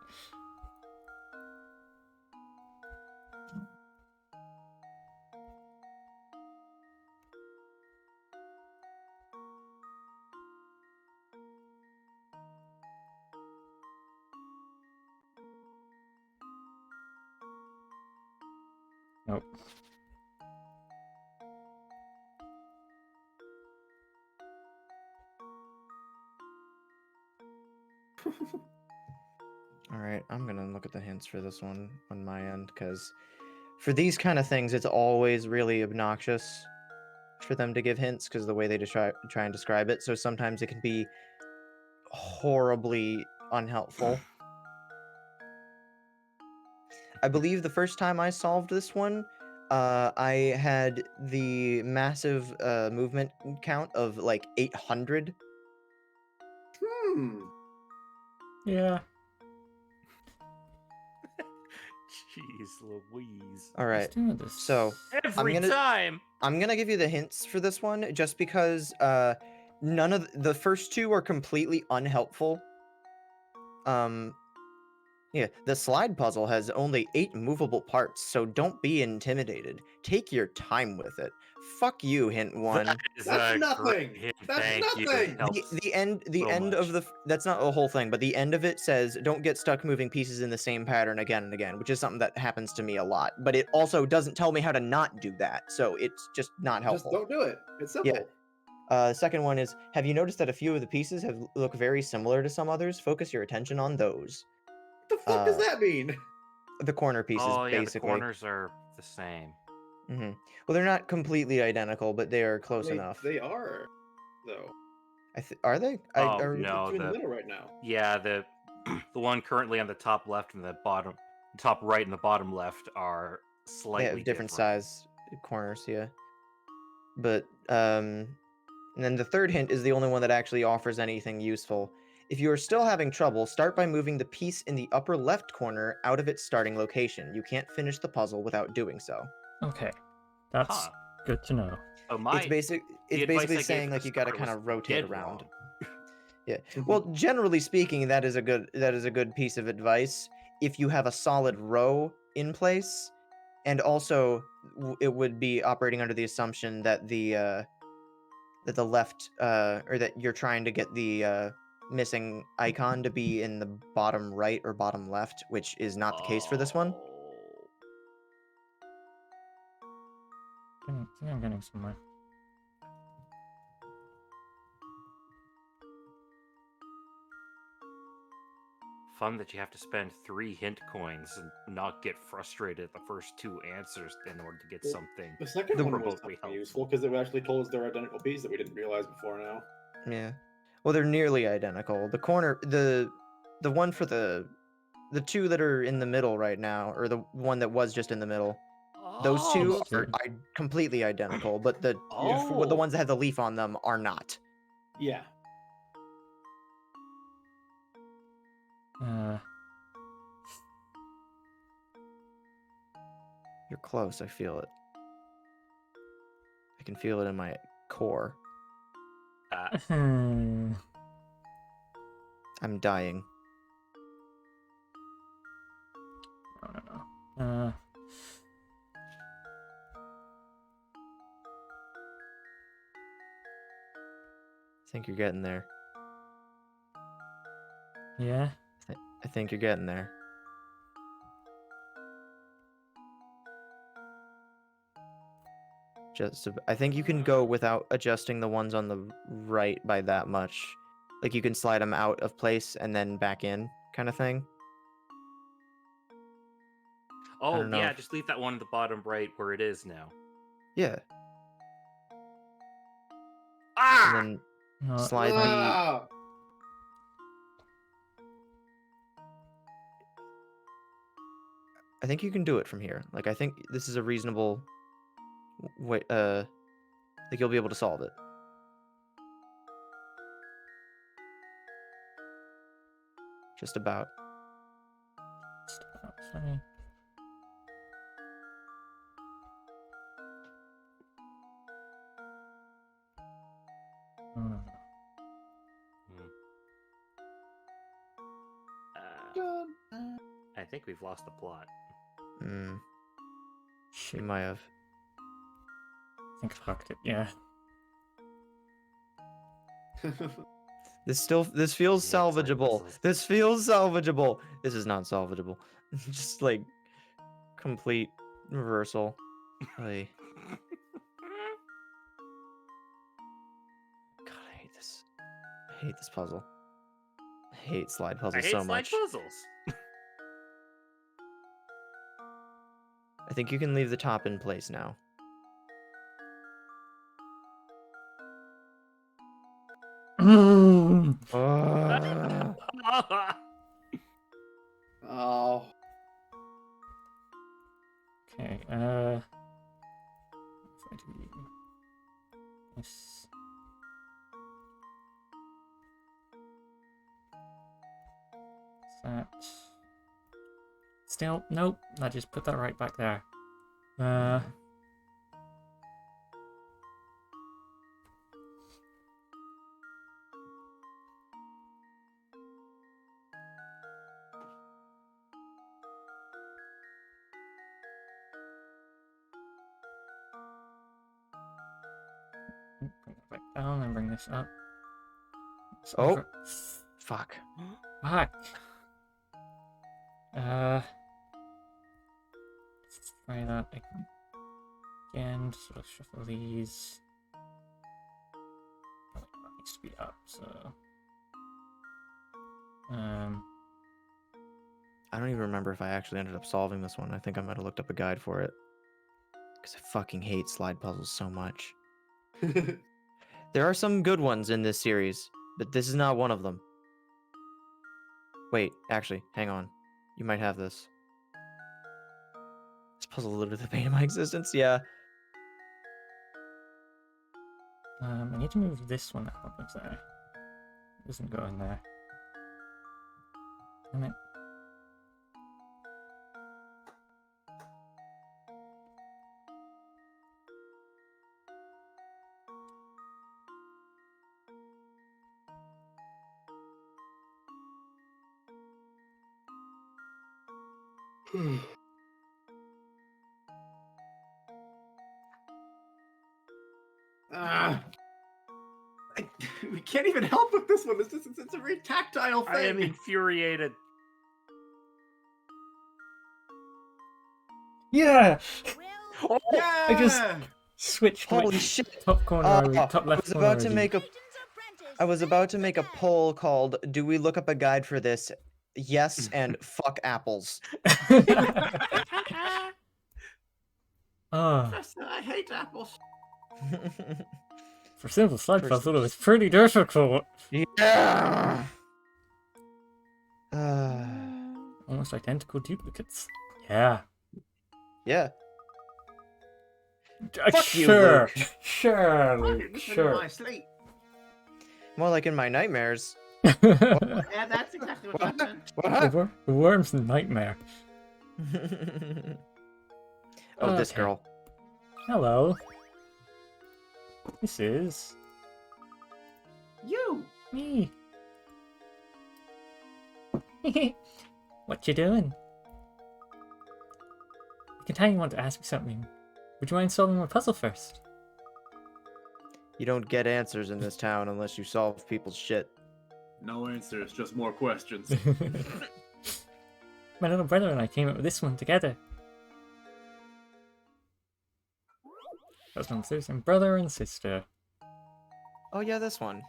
Nope. All right, I'm gonna look at the hints for this one on my end because for these kind of things, it's always really obnoxious for them to give hints because the way they try and describe it. So sometimes it can be horribly unhelpful. I believe the first time I solved this one, I had the massive movement count of like 800. Yeah. jeez Louise. All right, Let's do this. so Every gonna- time! I'm gonna give you the hints for this one just because none of the first two are completely unhelpful. Yeah, the slide puzzle has only 8 movable parts, so don't be intimidated. Take your time with it. Fuck you, hint one. That is That's a nothing! great hint, That's thank you. nothing! It helps The end so end of much. that's not the whole thing, but the end of it says don't get stuck moving pieces in the same pattern again and again, which is something that happens to me a lot. But it also doesn't tell me how to not do that, so it's just not Just helpful. don't do it. It's simple. Yeah. The second one is, have you noticed that a few of the pieces look very similar to some others? Focus your attention on those. What the fuck does that mean? The corner pieces, Oh, yeah, the basically. corners are the same. Well, they're not completely identical, but they are close enough. They are, though. Are they? Oh, are, no. Two in the the- middle right now. Yeah, the the one currently on the top left and the top right and the bottom left are They slightly have different size corners, yeah. But and then the third hint is the only one that actually offers anything useful. If you are still having trouble, start by moving the piece in the upper left corner out of its starting location. You can't finish the puzzle without doing so. Okay. That's Huh. good to know. Oh, It's the advice I basically gave saying at like the you got to start kind was of rotate dead around. wrong. Well, generally speaking, that is a good piece of advice if you have a solid row in place, and also it would be operating under the assumption that the left or that you're trying to get the missing icon to be in the bottom right or bottom left, which is not the case for this one. Oh. I think I'm getting somewhere. fun that you have to spend 3 hint coins and not get frustrated at the first 2 answers in order to get Well, something. The second The- one was remotely something helpful. useful because it actually told us they're identical pieces that we didn't realize before now. Yeah. Well, they're nearly identical. The corner, the one for the 2 that are in the middle right now, or the one that was just in the middle. Those Oh, 2 those are two. completely identical, but the Oh. the ones that have the leaf on them are not. Yeah. You're close. I feel it. I can feel it in my core. Hmm. I'm dying. No. I think you're getting there. Yeah. I think you're getting there. I think you can go without adjusting the ones on the right by that much. Like you can slide them out of place and then back in, kind of thing. Oh, don't know yeah, if- just leave that one at the bottom right where it is now. Yeah. Ah! And then No, slide the. Ah! I think you can do it from here. Like I think this is a reasonable way. Like you'll be able to solve it. Just about. sorry. Hmm. I think we've lost the plot. Hmm. You Shit. might have. I think I fucked it. Yeah. This feels Yeah, it's like salvageable. puzzles. This feels salvageable. This is not salvageable. Just like complete reversal. Like, God, I hate this. I hate this puzzle. I hate slide I puzzles hate so slide much. puzzles. I think you can leave the top in place now. Hmm. Ah. Oh. Okay. If I do this. That. Still, nope. I just put that right back there. Bring that back down and bring this up. It's Oh. over- Fuck. Fuck. Let's try that again. So let's shuffle these. Oh, that needs to be up. So. I don't even remember if I actually ended up solving this one. I think I might have looked up a guide for it. Because I fucking hate slide puzzles so much. There are some good ones in this series, but this is not one of them. Wait, actually, hang on. You might have this. This puzzle literally the pain of my existence, yeah. I need to move this one out of there. It doesn't go in there. Damn it. Ah. We can't even help with this one. It's a very tactile thing. I am infuriated. Yeah! Yeah! I just switched my Holy shit! top corner, top left I was corner. about to already. make a. I was about to make a poll called "Do we look up a guide for this?" Yes, and fuck apples. Ah, Professor, I hate apples. for simple slide First- puzzle, it was pretty difficult. Yeah. Almost identical duplicates. Yeah. Yeah. Fuck you, Sure. Luke. Sure, Fuck Luke. it, this is in Sure. my sleep. More like in my nightmares. Yeah, that's exactly what I meant. The worm's nightmare. Oh, this Okay. girl. Hello. This is You! me. What you doing? I can tell you want to ask me something. Would you mind solving my puzzle first? You don't get answers in this town unless you solve people's shit. No answers, just more questions. My little brother and I came up with this one together. That's number 13. Brother and sister. Oh yeah, this one.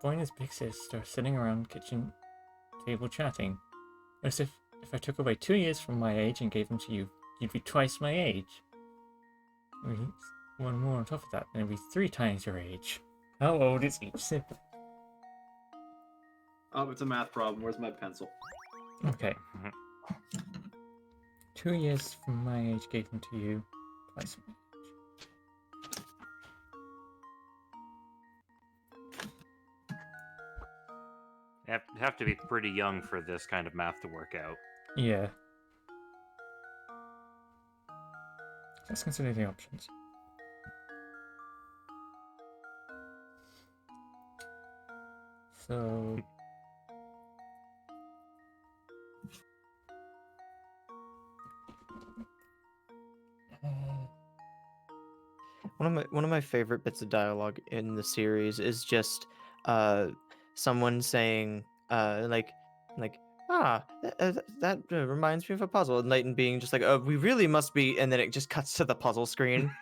Boy and his big sister sitting around kitchen table chatting. As if I took away 2 years from my age and gave them to you, you'd be twice my age. One more on top of that, then it'd be 3 times your age. How old is each sibling? Oh, it's a math problem. Where's my pencil? Okay. 2 years from my age gave them to you, twice my age. Have to be pretty young for this kind of math to work out. Yeah. Let's consider the options. So... One of my favorite bits of dialogue in the series is just someone saying that reminds me of a puzzle, and Layton being just like, we really must be, and then it just cuts to the puzzle screen.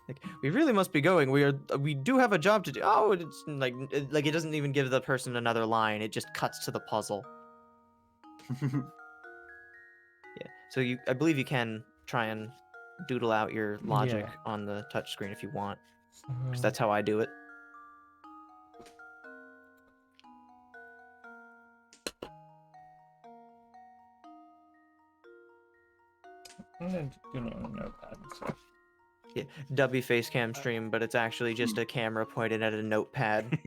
Like, we really must be going. We do have a job to do. Oh, it's like it doesn't even give the person another line. It just cuts to the puzzle. Yeah. So I believe you can try and doodle out your logic Yeah. on the touchscreen if you want, So... because that's how I do it. I'm gonna do it on a notepad instead. Yeah, W face cam stream, but it's actually just a camera pointed at a notepad.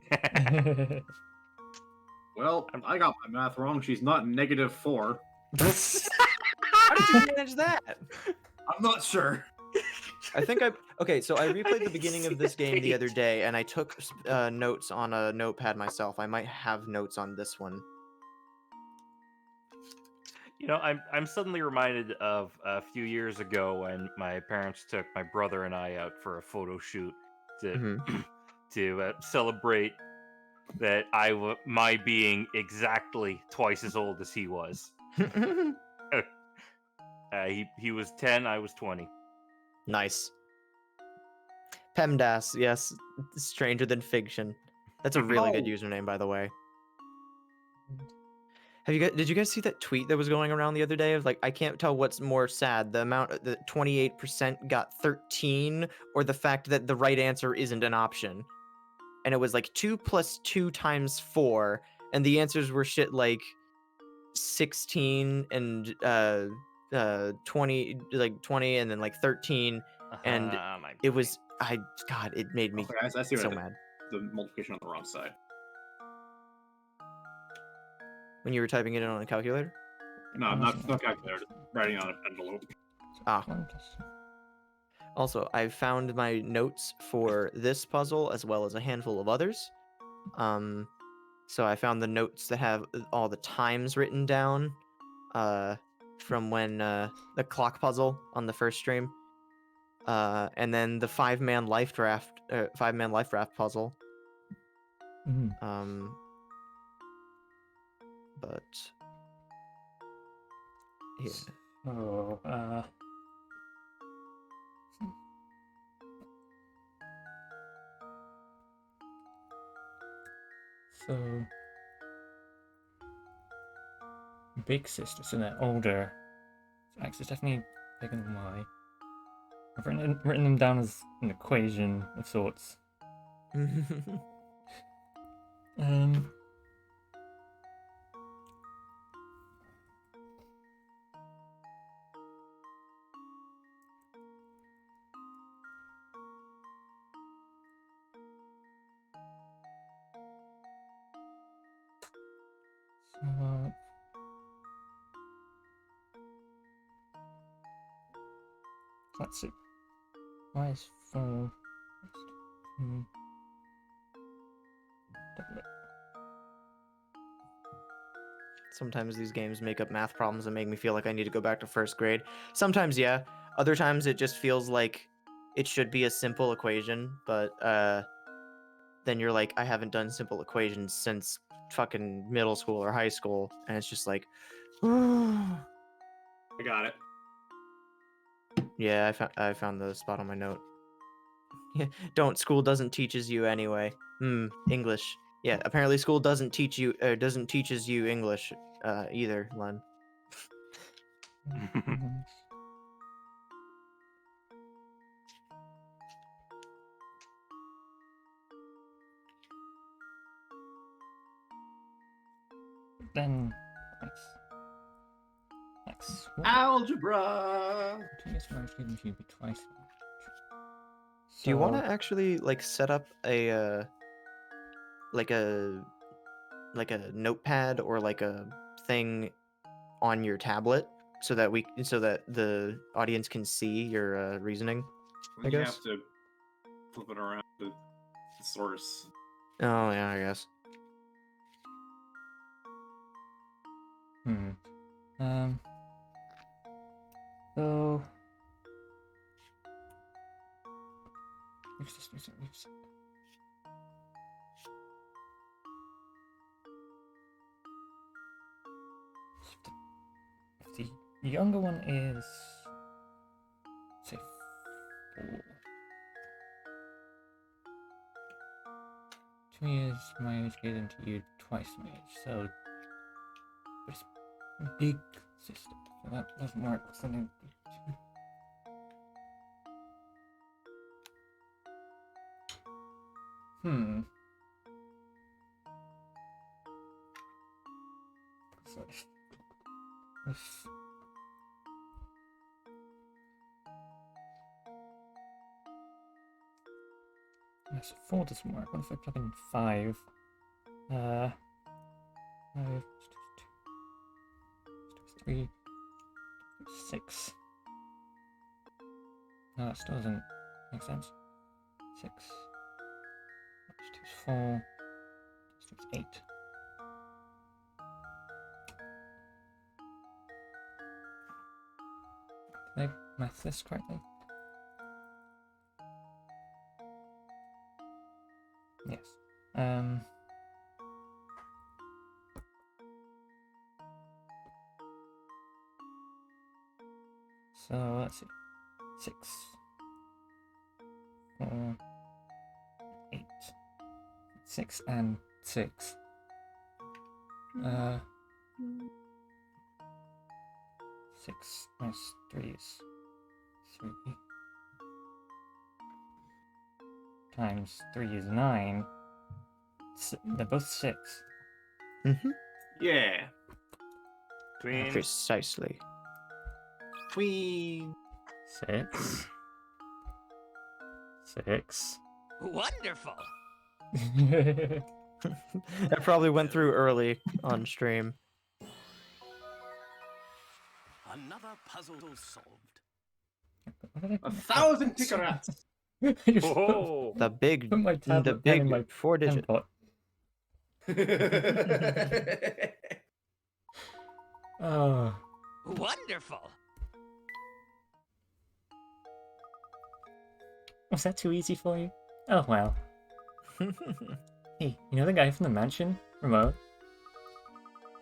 Well, I got my math wrong. She's not -4. How did you manage that? I'm not sure. I think okay, so I replayed the beginning of this game the other day, and I took notes on a notepad myself. I might have notes on this one. You know, I'm suddenly reminded of a few years ago when my parents took my brother and I out for a photo shoot to to celebrate that my being exactly twice as old as he was. He was 10, I was 20. Nice. PEMDAS, yes, stranger than fiction. That's a really good Oh. username, by the way. Did you guys see that tweet that was going around the other day of like, I can't tell what's more sad, the amount that 28% got 13 or the fact that the right answer isn't an option. And it was like 2 + 2 × 4, and the answers were shit like 16 and 20, like 20 and then like 13, and My it brain. was God, it made me Okay, I see what so I did. mad The multiplication on the wrong side. when you were typing it in on a calculator. No, not calculator. Writing on an envelope. Ah. Also, I found my notes for this puzzle as well as a handful of others. So I found the notes that have all the times written down from when the clock puzzle on the first stream. And then the 5-man life draft puzzle. Mhm. But yeah. So, so big sister, so they're older. So X is definitely bigger than Y. I've written them down as an equation of sorts. Um. So, let's see. Y is 4. Double it. Sometimes these games make up math problems and make me feel like I need to go back to first grade. Sometimes, yeah. Other times, it just feels like it should be a simple equation, but then you're like, I haven't done simple equations since fucking middle school or high school, and it's just like, I got it. yeah, I found the spot on my note. Yeah, school doesn't teaches you anyway. English. Yeah, apparently school doesn't teaches you English either, Len. Then X. Algebra. 2 is large given to you twice. Do you want So- to actually like set up a like a notepad or like a thing on your tablet so that the audience can see your reasoning? I You guess. have to flip it around to the source. Oh yeah, I guess. So. If the younger one is, say, 4. 2 years my age gave into you twice my age, so it's big sister. So that doesn't work. So then 2. So if yes, 4 doesn't work. What if I plug in 5? 5 3 6. No, that still doesn't make sense. 6 2 is 4 2 is 8. Did I math this correctly? Yes. So let's see. 6 4 8 6 and 6. 6 minus 3 is 3. Times 3 is 9. They're both 6. Yeah. Between Precisely. Queen. 6. 6. Wonderful. That probably went through early on stream. Another puzzle solved. 1,000 tickets. I just oh, The big, put my tablet pen in my 4-digit. pen pot. Oh, Wonderful. was that too easy for you? Oh well. Hey, you know the guy from the mansion, Ramon?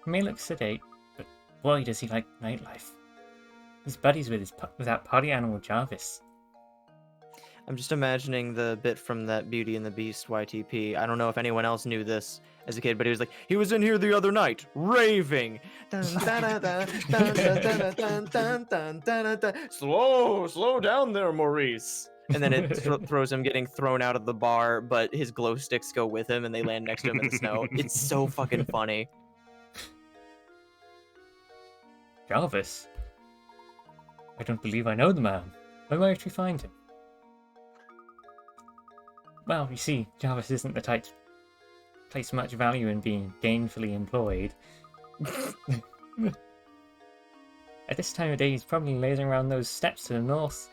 He may look sedate, but boy does he like nightlife. He's buddies with that party animal Jarvis. I'm just imagining the bit from that Beauty and the Beast YTP. I don't know if anyone else knew this as a kid, but he was like, he was in here the other night, raving. Dun, dun, dun, dun, dun, dun, dun, dun, dun, dun, dun, dun. Slow down there, Maurice. And then it throws him getting thrown out of the bar, but his glow sticks go with him and they land next to him in the snow. It's so fucking funny. Jarvis? I don't believe I know the man. Where might we find him? Well, you see, Jarvis isn't the type to place much value in being gainfully employed. At this time of day, he's probably lazing around those steps to the north.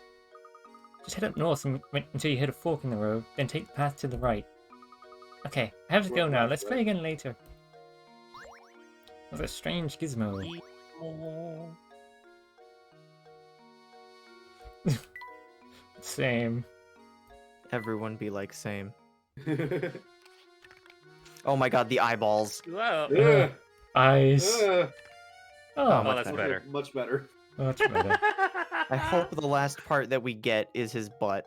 Just head up north until you hit a fork in the road, then take the path to the right. Okay, I have to go now. Let's play again later. With a strange gizmo. Same. Everyone be like same. Oh my god, the eyeballs. Wow. Ugh, Eyes. ugh. Oh, Oh, that's better. Much better. much better. I hope the last part that we get is his butt.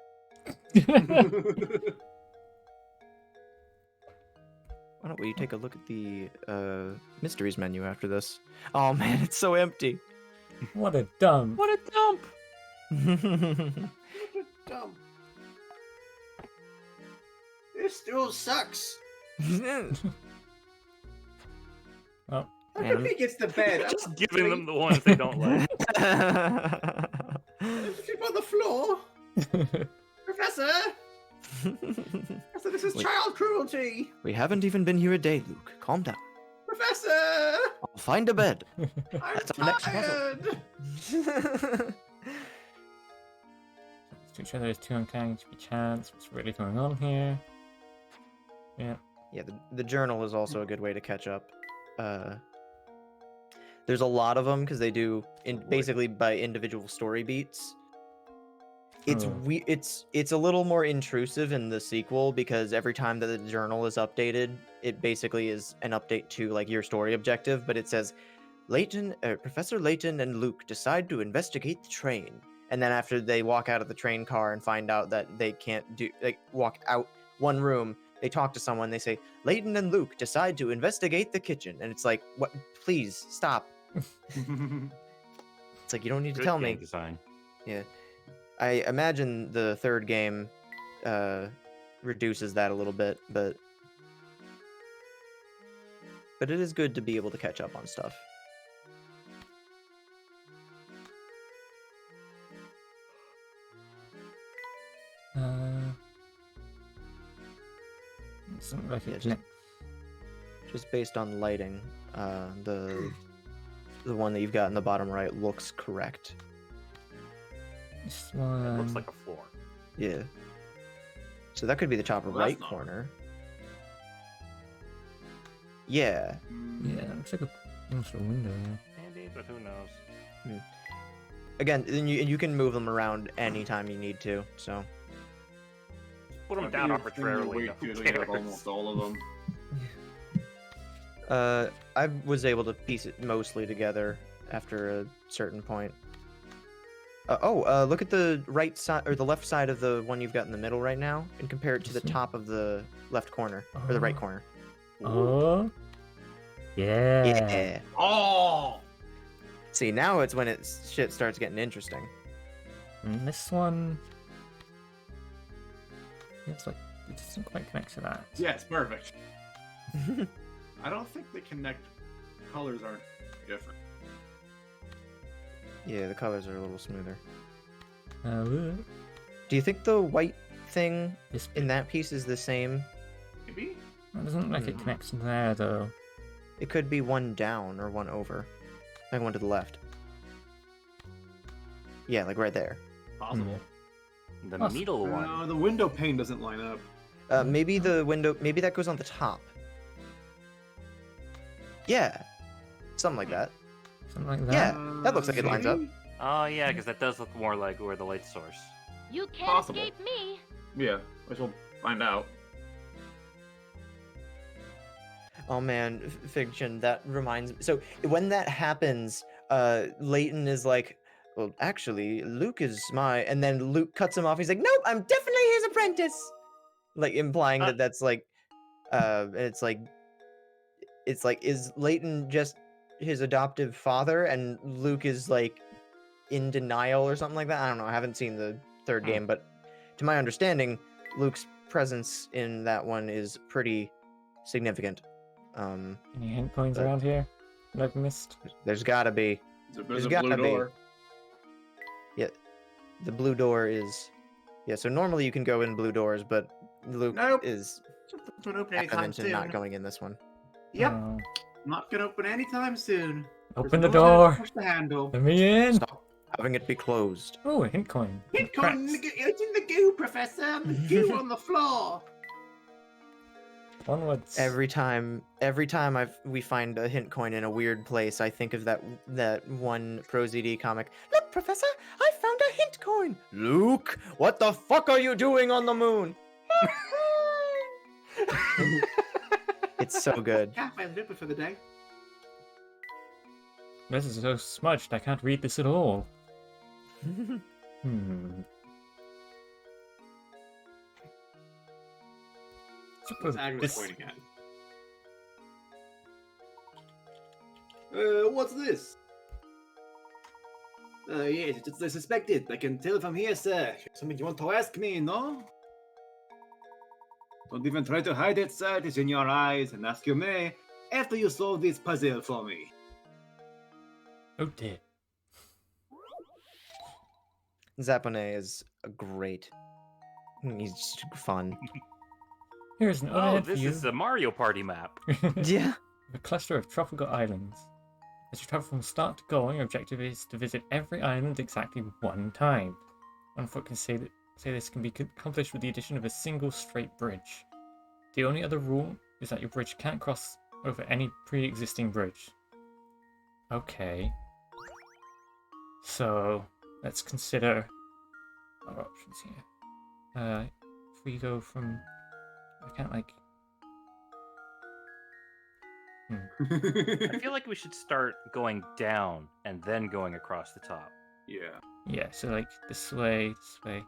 Why don't we take a look at the mysteries menu after this? Oh man, it's so empty. What a dump. What a dump! Dumb. This still sucks. Well, How Man, come he gets the bed? I'm Just not giving them sleep. the ones they don't like. Sleep on the floor, Professor. Professor, this is Wait. child cruelty. We haven't even been here a day, Luke. Calm down. Professor, I'll find a bed. I'm That's our next puzzle. tired. to each other is too uncanny to be chance. What's really going on here? Yeah. Yeah, the journal is also a good way to catch up. There's a lot of them because they do basically by individual story beats. It's Oh. it's a little more intrusive in the sequel because every time that the journal is updated, it basically is an update to like your story objective, but it says Professor Layton and Luke decide to investigate the train. And then after they walk out of the train car and find out that they can't walk out one room, they talk to someone, they say, Layton and Luke decide to investigate the kitchen. And it's like, what? Please, stop. It's like, you don't need to Good tell game me. design. Yeah. I imagine the third game reduces that a little bit, but it is good to be able to catch up on stuff. Something like Yeah, it just- connects. Just based on lighting, the one that you've got in the bottom right looks correct. This It one. looks like a floor. Yeah. So that could be the top Well, right that's not- corner. Yeah. Yeah, it looks like almost a window. Yeah. Maybe, but who knows? Again, and you can move them around anytime you need to. So Put them I'll down give you a finger arbitrarily. weight Who to get cares? almost all of them. I was able to piece it mostly together after a certain point. Look at the right side or the left side of the one you've got in the middle right now, and compare it to the This one? top of the left corner or the right Oh. corner. Oh. Yeah. Yeah. Oh! See, now it's when shit starts getting interesting. And this one. It's like it doesn't quite connect to that. Yes, perfect. I don't think they connect. Colors aren't different. Yeah, the colors are a little smoother. Ooh, Do you think the white thing this in that piece is the same? Maybe? It doesn't look like it connects to there though. It could be one down or one over. Like one to the left. Yeah, like right there. Possible. The Awesome. middle one. No, the window pane doesn't line up. Maybe the window, maybe that goes on the top. Yeah. Something like that. Something like that. Yeah, that looks like it lines up. maybe? Oh yeah, because that does look more like where the light source. You can't Possible. escape me. Yeah, I guess we'll find out. Oh man, Fiction, that reminds me. So when that happens, Layton is like, well, actually, Luke is my. And then Luke cuts him off. He's like, nope, I'm definitely his apprentice. Like implying that that's like, it's like, is Layton just his adoptive father, and Luke is like in denial or something like that? I don't know. I haven't seen the third game, but to my understanding, Luke's presence in that one is pretty significant. Any hint coins but- around here that I've missed? There's gotta be. There's a gotta blue be. door. Yeah, the blue door is. Yeah, so normally you can go in blue doors, but Luke Nope. is Don't open anytime adamant in not soon. going in this one. Yep, Oh, not gonna open anytime soon. open There's the no time to door. Push the handle. Let me in. Stop having it be closed. Oh, a hint coin. Hit Cracks. on the it's in the goo, Professor. The goo on the floor. Onwards. Every time we find a hint coin in a weird place, I think of that one ProZD comic. Look, Professor, I found a hint coin. Luke, what the fuck are you doing on the moon? It's so good. Cafe open for the day. This is so smudged, I can't read this at all. What's Agnes This- pointing at? What's this? Yes, it's the suspected. I can tell from here, sir. Something you want to ask me, no? Don't even try to hide it, sir. It is in your eyes, and ask you may after you solve this puzzle for me. Oh dear. Zapone is great. He's just fun. Here's an Oh, overhead this view is a Mario Party map. Yeah. of a cluster of tropical islands. As you travel from start to goal, your objective is to visit every island exactly one time. One foot can say this can be accomplished with the addition of a single straight bridge. The only other rule is that your bridge can't cross over any pre-existing bridge. Okay. So, let's consider our options here. If we go from... I can't, like... I feel like we should start going down and then going across the top. Yeah. Yeah, so like this way, this way.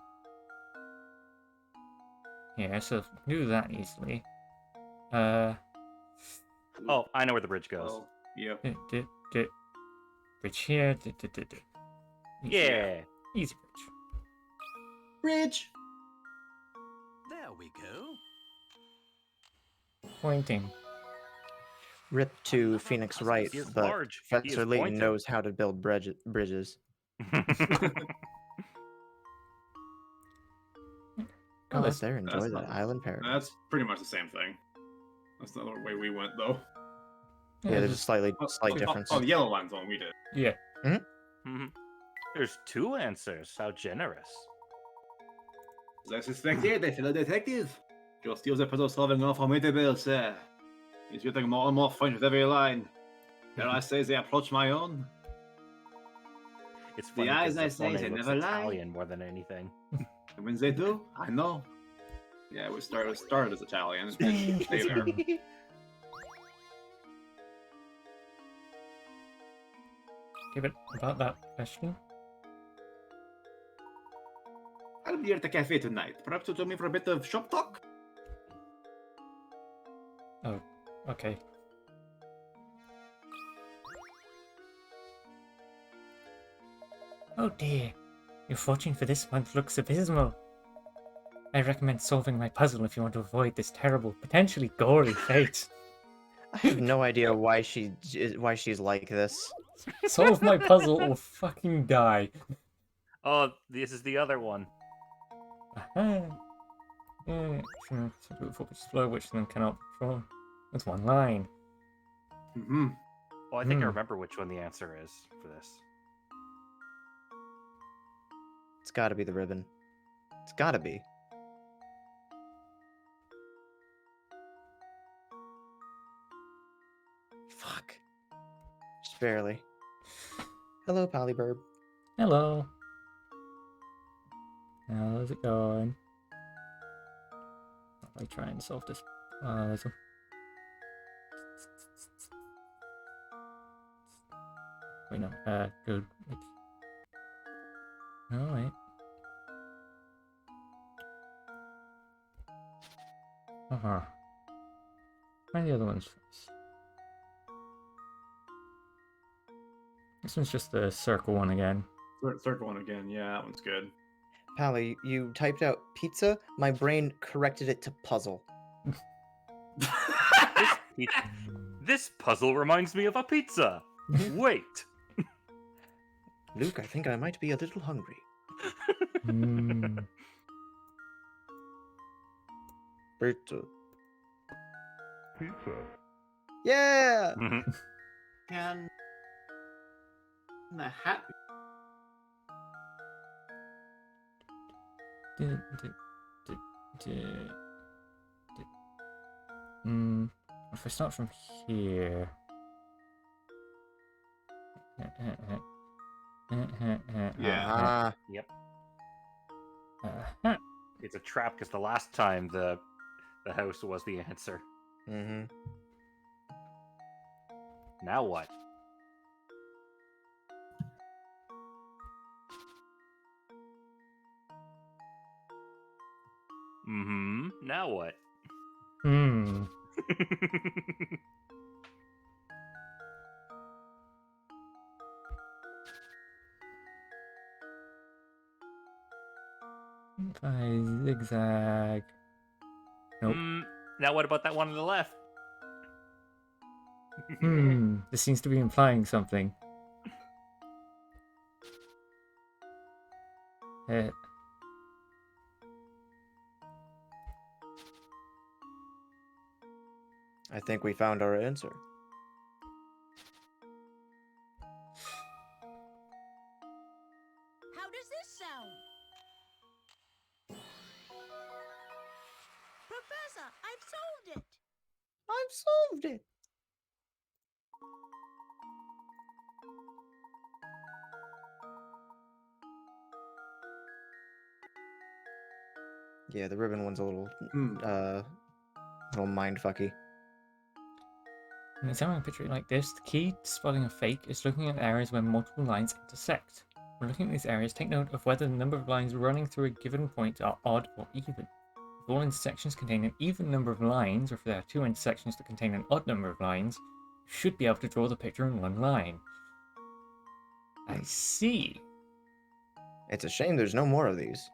Yeah, so do that easily. Oh, I know where the bridge goes. Well, yep. Bridge here. Easy. Yeah. Easy bridge. Bridge. There we go. Pointing. Rip to Phoenix Wright, He is but large. He is Professor Layton pointed. knows how to build bridges. Oh, Let there enjoy that's that not- island paradise. That's pretty much the same thing. That's not the way we went, though. Yeah, there's a slight Oh, difference. Oh, the yellow line's the one we did. Yeah. Mhm. There's two answers. How generous. As I suspected, I fellow detective. Your skills at puzzle solving are formidable, sir. He's getting more and more French with every line. Dare I say they approach my own? It's The funny eyes, 'cause I this say, woman they looks never lie. Italian more than anything. And when they do, I know. Yeah, we started as Italian. And stay there. Give it about that question. I'll be at the cafe tonight. Perhaps to join me for a bit of shop talk? Oh, okay. Oh dear. Your fortune for this month looks abysmal. I recommend solving my puzzle if you want to avoid this terrible, potentially gory fate. I have no idea why she's like this. Solve my puzzle or fucking die. Oh, this is the other one. Aha. Yeah, sure. So do it for which is flow, which then cannot be drawn. That's one line. Mm-hmm. Oh, I think I Hmm. remember which one the answer is for this. It's gotta be the ribbon. It's gotta be. Fuck. Just barely. Hello, Pollyburb. Hello. How's it going? I'll try and solve this puzzle. Wait, no. Good. Alright. Uh-huh. Find the other ones first. This one's just the circle one again. Circle one again. Yeah, that one's good. Pally, you typed out pizza. My brain corrected it to puzzle. This puzzle reminds me of a pizza. Wait. Luke, I think I might be a little hungry. Hmm. Pizza. Yeah! Can the hat If I start from here. Yeah. Yep. Uh-huh. It's a trap because the last time the house was the answer. Mm-hmm. Now what? Mm-hmm. Now what? Hmm. If I zigzag. Nope. Now what about that one on the left? This seems to be implying something. I think we found our answer. How does this sound? Professor, I've solved it. I've solved it. Yeah, the ribbon one's a little, little mindfucky. When examining a picture like this, the key to spotting a fake is looking at areas where multiple lines intersect. When looking at these areas, take note of whether the number of lines running through a given point are odd or even. If all intersections contain an even number of lines, or if there are two intersections that contain an odd number of lines, you should be able to draw the picture in one line. I see. It's a shame there's no more of these.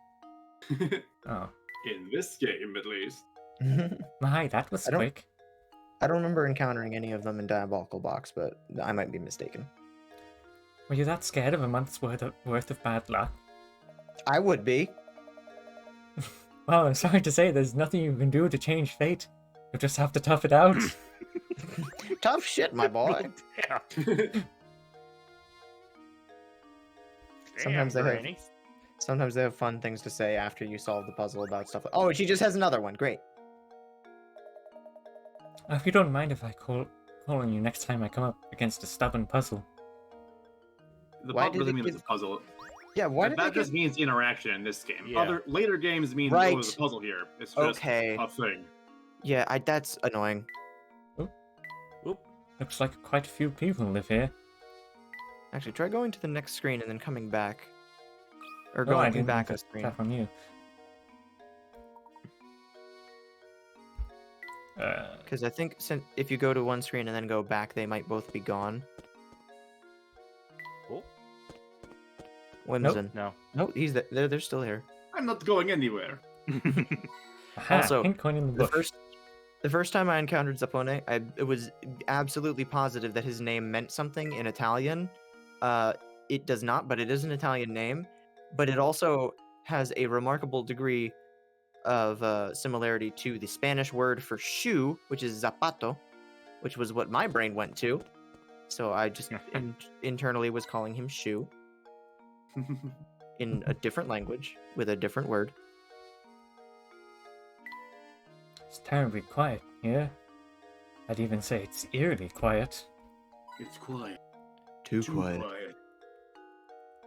Oh. In this game, at least. My, that was I don't- quick. I don't remember encountering any of them in Diabolical Box, but I might be mistaken. Were you that scared of a month's worth of bad luck? I would be. Well, I'm sorry to say there's nothing you can do to change fate. You'll just have to tough it out. Tough shit, my boy. Yeah. Sometimes Damn, they have- Granny. Sometimes they have fun things to say after you solve the puzzle about stuff. Oh, she just has another one. Great. If you don't mind if I call on you next time I come up against a stubborn puzzle. The Why puzzle did doesn't it mean it's give- a puzzle. Yeah, why did That they just means interaction in this game. Yeah. Other later games mean Right. oh, there's a puzzle here. It's just Okay. a thing. Yeah, that's annoying. Oop. Looks like quite a few people live here. Actually, try going to the next screen and then coming back. Or Oh, I going didn't back mean a to screen. tap on you. Because I think if you go to one screen and then go back, they might both be gone. Oh, Whimsun. no. No, he's there. They're still here. I'm not going anywhere. Aha, Also, pink coin in the bush. The first time I encountered Zappone, it was absolutely positive that his name meant something in Italian. It does not, but it is an Italian name. But it also has a remarkable degree of similarity to the Spanish word for shoe, which is zapato, which was what my brain went to. So I just internally was calling him shoe in a different language with a different word. It's terribly quiet here. I'd even say it's eerily quiet. It's quiet. Too Too quiet.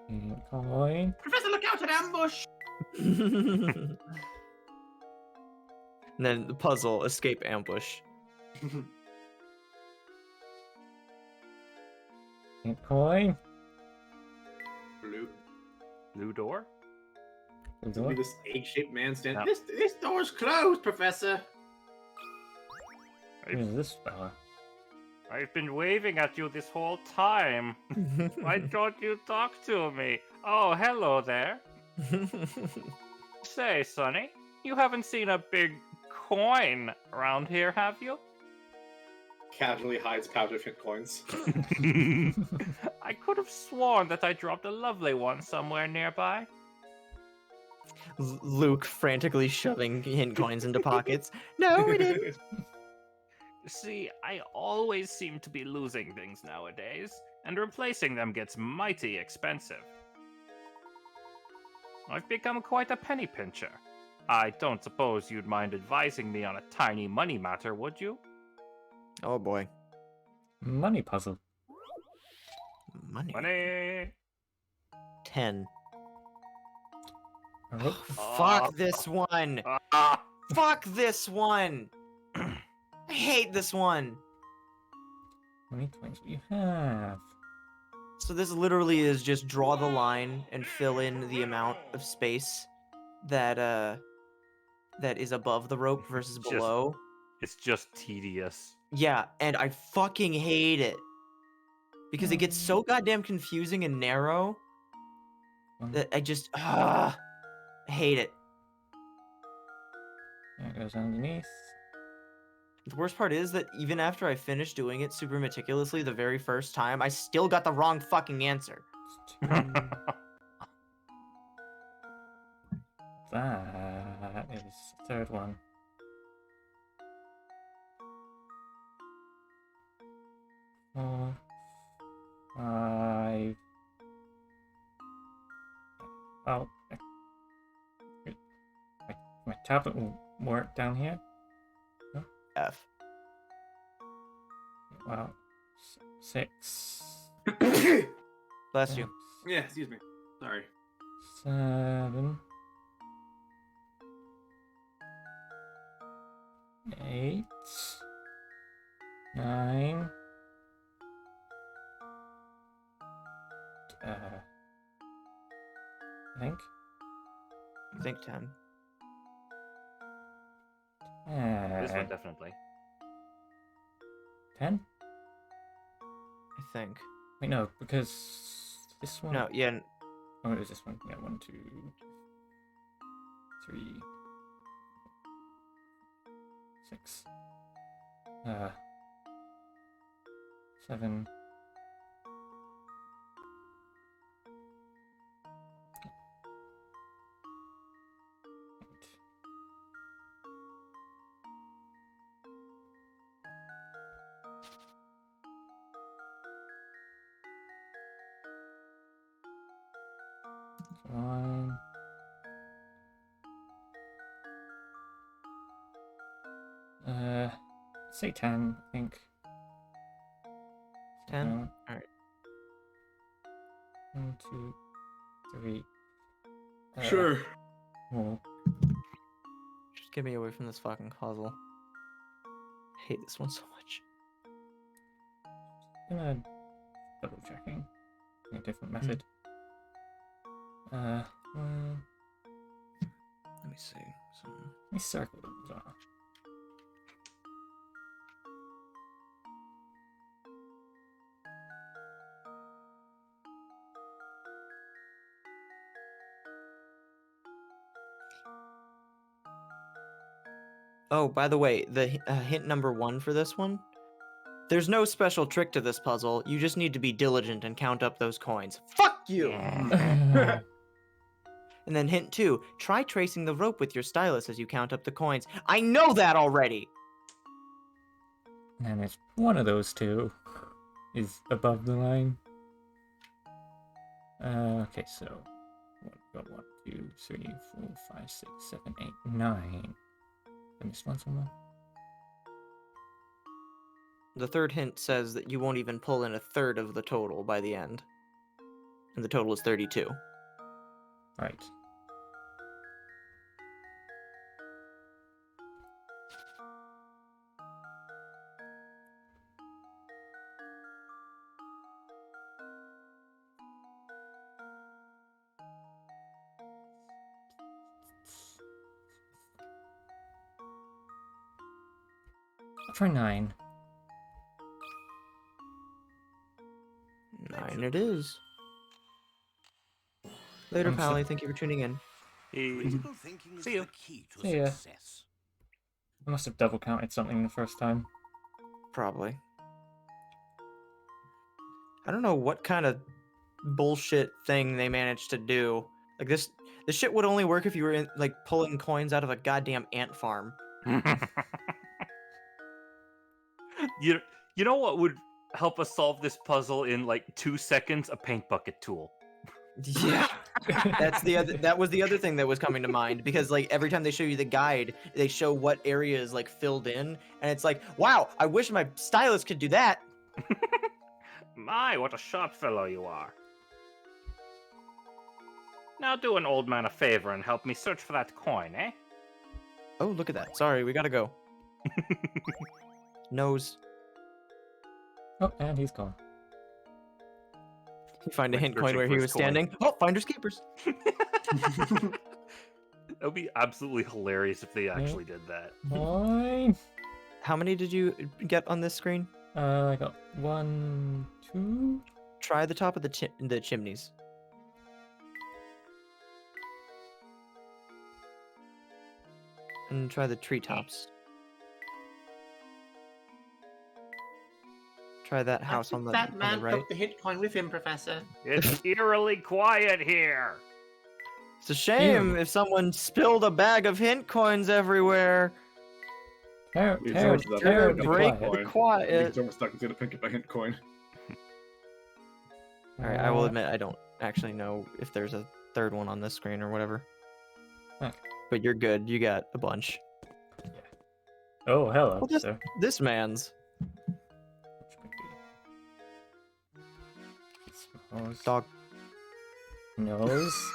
Pink coin. Professor, look out, an ambush! And then the puzzle, escape ambush. Pink coin. Blue. New door? The There'll be door? this egg-shaped man standing. No. This door's closed, Professor. Who is this fella? I've been waving at you this whole time. Why don't you talk to me? Oh, hello there. Say, Sonny, you haven't seen a big coin around here, have you? Casually hides pouch of hit coins. I could have sworn that I dropped a lovely one somewhere nearby. Luke frantically shoving hint coins into pockets. No, we didn't. See, I always seem to be losing things nowadays, and replacing them gets mighty expensive. I've become quite a penny pincher. I don't suppose you'd mind advising me on a tiny money matter, would you? Oh boy. Money puzzle. Money. Money! 10. Oh, Fuck this one. Ah! Fuck this one. I hate this one. how many coins do you have? So this literally is just draw the line and fill in the amount of space that that is above the rope versus Just- below. It's just tedious. Yeah, and I fucking hate it. Because it gets so goddamn confusing and narrow that I just hate it. There it goes underneath. The worst part is that even after I finished doing it super meticulously the very first time, I still got the wrong fucking answer. It's 2. That is the third one. Four, 5. Oh, my tablet will work down here. F. Wow, 6. Bless you. Yeah, excuse me. Sorry. 7. 8. 9. I think. I think 10. This one 10. definitely. 10? I think. Wait, no, because this one. No, yeah. Oh, it was this one. Yeah, 1, 2, 3, 6. 7. 8. One. Say 10, I think. 10? No. Alright. 1, 2, 3. Sure. 4. Just get me away from this fucking puzzle. I hate this one so much. Gonna double checking. A different method. Well, Let me see. So, let me circle them as well. oh, by the way, the hint number 1 for this one. There's no special trick to this puzzle. You just need to be diligent and count up those coins. Fuck you! Yeah. And then hint 2, try tracing the rope with your stylus as you count up the coins. I know that already! And it's one of those two is above the line. Okay, so got 1, 2, 3, 4, 5, 6, 7, 8, 9. I missed one somewhere. The third hint says that you won't even pull in a third of the total by the end. And the total is 32. Right. try 9. 9 it is. Later, I'm so- Pally. Thank you for tuning in. Critical thinking is See ya. the key to See ya. success. I must have double counted something the first time. Probably. I don't know what kind of bullshit thing they managed to do. Like this shit would only work if you were in, like pulling coins out of a goddamn ant farm. you know what would help us solve this puzzle in like 2 seconds? A paint bucket tool. Yeah. That was the other thing that was coming to mind, because like every time they show you the guide, they show what area is like filled in, and it's like, wow, I wish my stylus could do that. My, what a sharp fellow you are. Now do an old man a favor and help me search for that coin, eh? Oh, look at that. Sorry, we gotta go. Nose. Oh, and he's gone. You find a Went hint coin searching where for he his was coin. standing. Oh, finders keepers. That would be absolutely hilarious if they actually did that. 9. How many did you get on this screen? I got 1, 2. Try the top of the chimneys. And try the treetops. Try that house on the, that on man the right. took the hint coin with him, Professor. It's eerily quiet here. It's a shame if someone spilled a bag of hint coins everywhere. We told you that Tear, before, break Nick. the Big quiet. John was stuck into the pink of a hint coin. Alright, I will admit I don't actually know if there's a third one on this screen or whatever. Okay. But you're good. You got a bunch. Oh, hello, Well, sir. This man's Which could be nose. dog. Nose.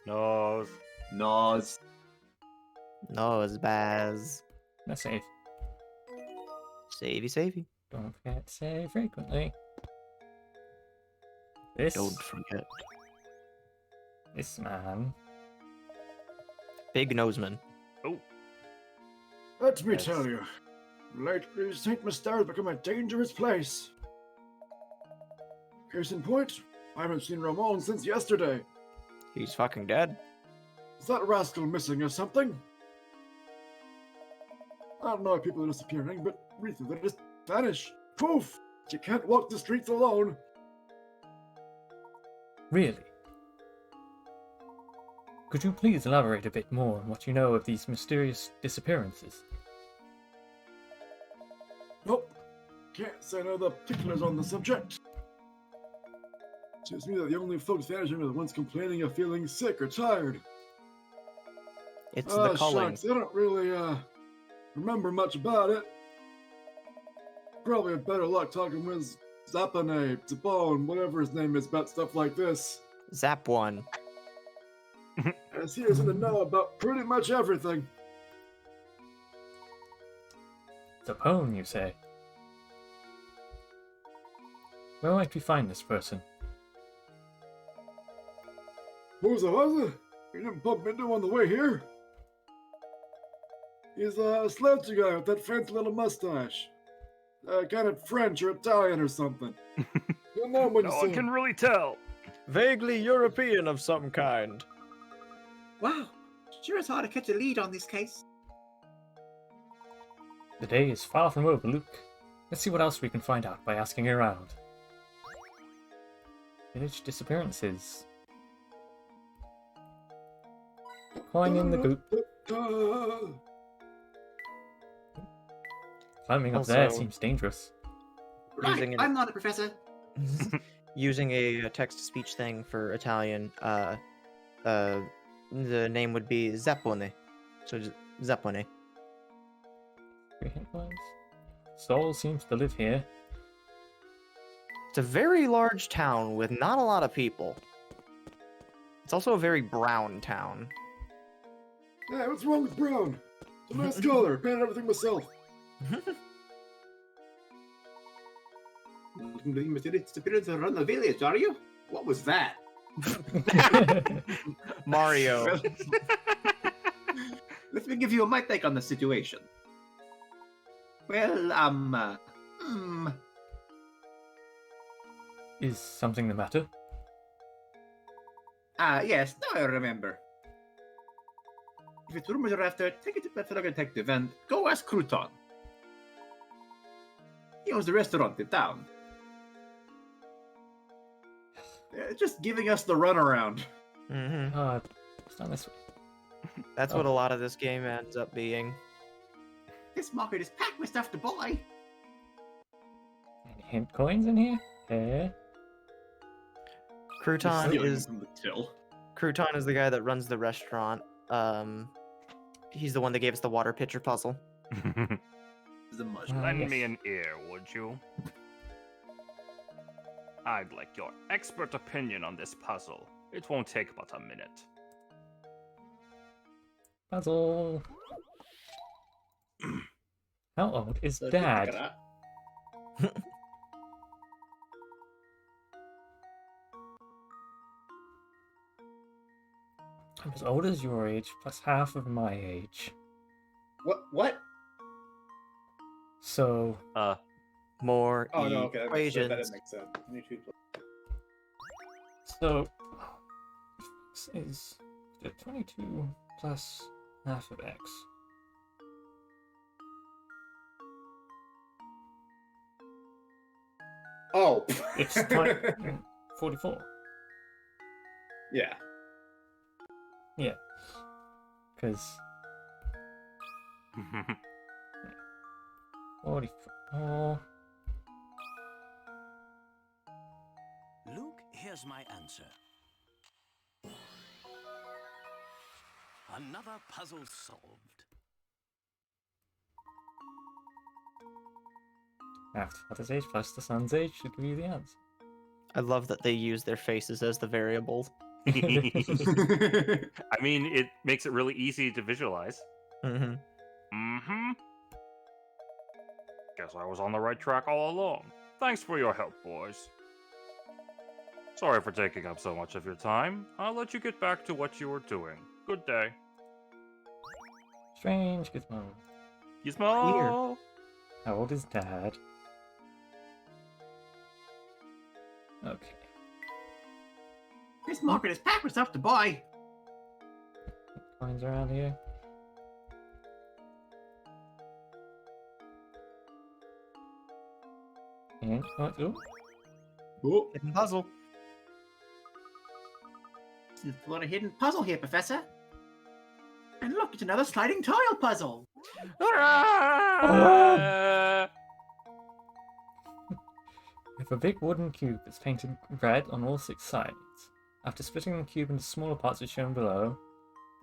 Nose. Nos. Nose baz. Let's save. Savey. Don't forget to save frequently. This forget. this man. Big noseman. Let me Yes. tell you, lately St. Mystar has become a dangerous place. Case in point, I haven't seen Ramon since yesterday. He's fucking dead. Is that rascal missing or something? I don't know if people are disappearing, but recently they just vanish. Poof! You can't walk the streets alone. Really? Could you please elaborate a bit more on what you know of these mysterious disappearances? Nope. Can't say no the particulars on the subject. Seems to me that the only folks vanishing are the ones complaining of feeling sick or tired. It's the culling. Shucks, I don't really, remember much about it. Probably have better luck talking with Zapane, Zabone, whatever his name is, about stuff like this. Zap one. As he is in the know about pretty much everything. Zapone, you say? Where might we find this person? Who's the was it? You didn't bump into him on the way here? He's a slouchy guy with that fancy little mustache. Kind of French or Italian or something. You'll know him when you No see one can him. really tell. Vaguely European of some kind. Wow, sure is hard to catch a lead on this case. The day is far from over, Luke. Let's see what else we can find out by asking around. Village disappearances. Coin in the goop. Climbing up there Also- seems dangerous. Right, Using it- I'm not a professor. Using a text-to-speech thing for Italian, the name would be Zappone. So Zappone. 3 hit points. Soul seems to live here. It's a very large town with not a lot of people. It's also a very brown town. Hey, what's wrong with Brown? It's a nice color. Painted everything myself. Looking for the mysterious disappearance around the village, are you? What was that? Mario. Let me give you my take on the situation. Well, Is something the matter? yes, now I remember. If it's rumors are after, take it to the fellow detective and go ask Crouton. He owns the restaurant in town. Just giving us the runaround. Mm-hmm. It's not this way. That's what a lot of this game ends up being. This market is packed with stuff to buy. Any hint coins in here? Yeah. Crouton Stealing is from the till. Crouton is the guy that runs the restaurant. He's the one that gave us the water pitcher puzzle. The mush. Lend me Yes. an ear, would you? I'd like your expert opinion on this puzzle. It won't take but a minute. Puzzle. How old is So, look at Dad? that. I'm as old as your age, plus half of my age. What? So, More Oh no, okay, that equations. didn't make sense. 22 so this is 22 plus half of x. Oh, It's 44. yeah. Yeah, because 44. Luke, here's my answer. Another puzzle solved. Half the father's age plus the son's age should give you the answer. I love that they use their faces as the variable. I mean, it makes it really easy to visualize. Mm-hmm. Mm-hmm. Guess I was on the right track all along. Thanks for your help, boys. Sorry for taking up so much of your time. I'll let you get back to what you were doing. Good day. Strange gizmo. Gizmo! How old is Dad? Okay. This market is packed with stuff to buy. Coins around here. And what? Ooh. Oh, Hidden puzzle. There's a lot of hidden puzzle here, Professor. And look, it's another sliding tile puzzle. With a big wooden cube that's painted red on all 6 sides. After splitting the cube into smaller parts as shown below,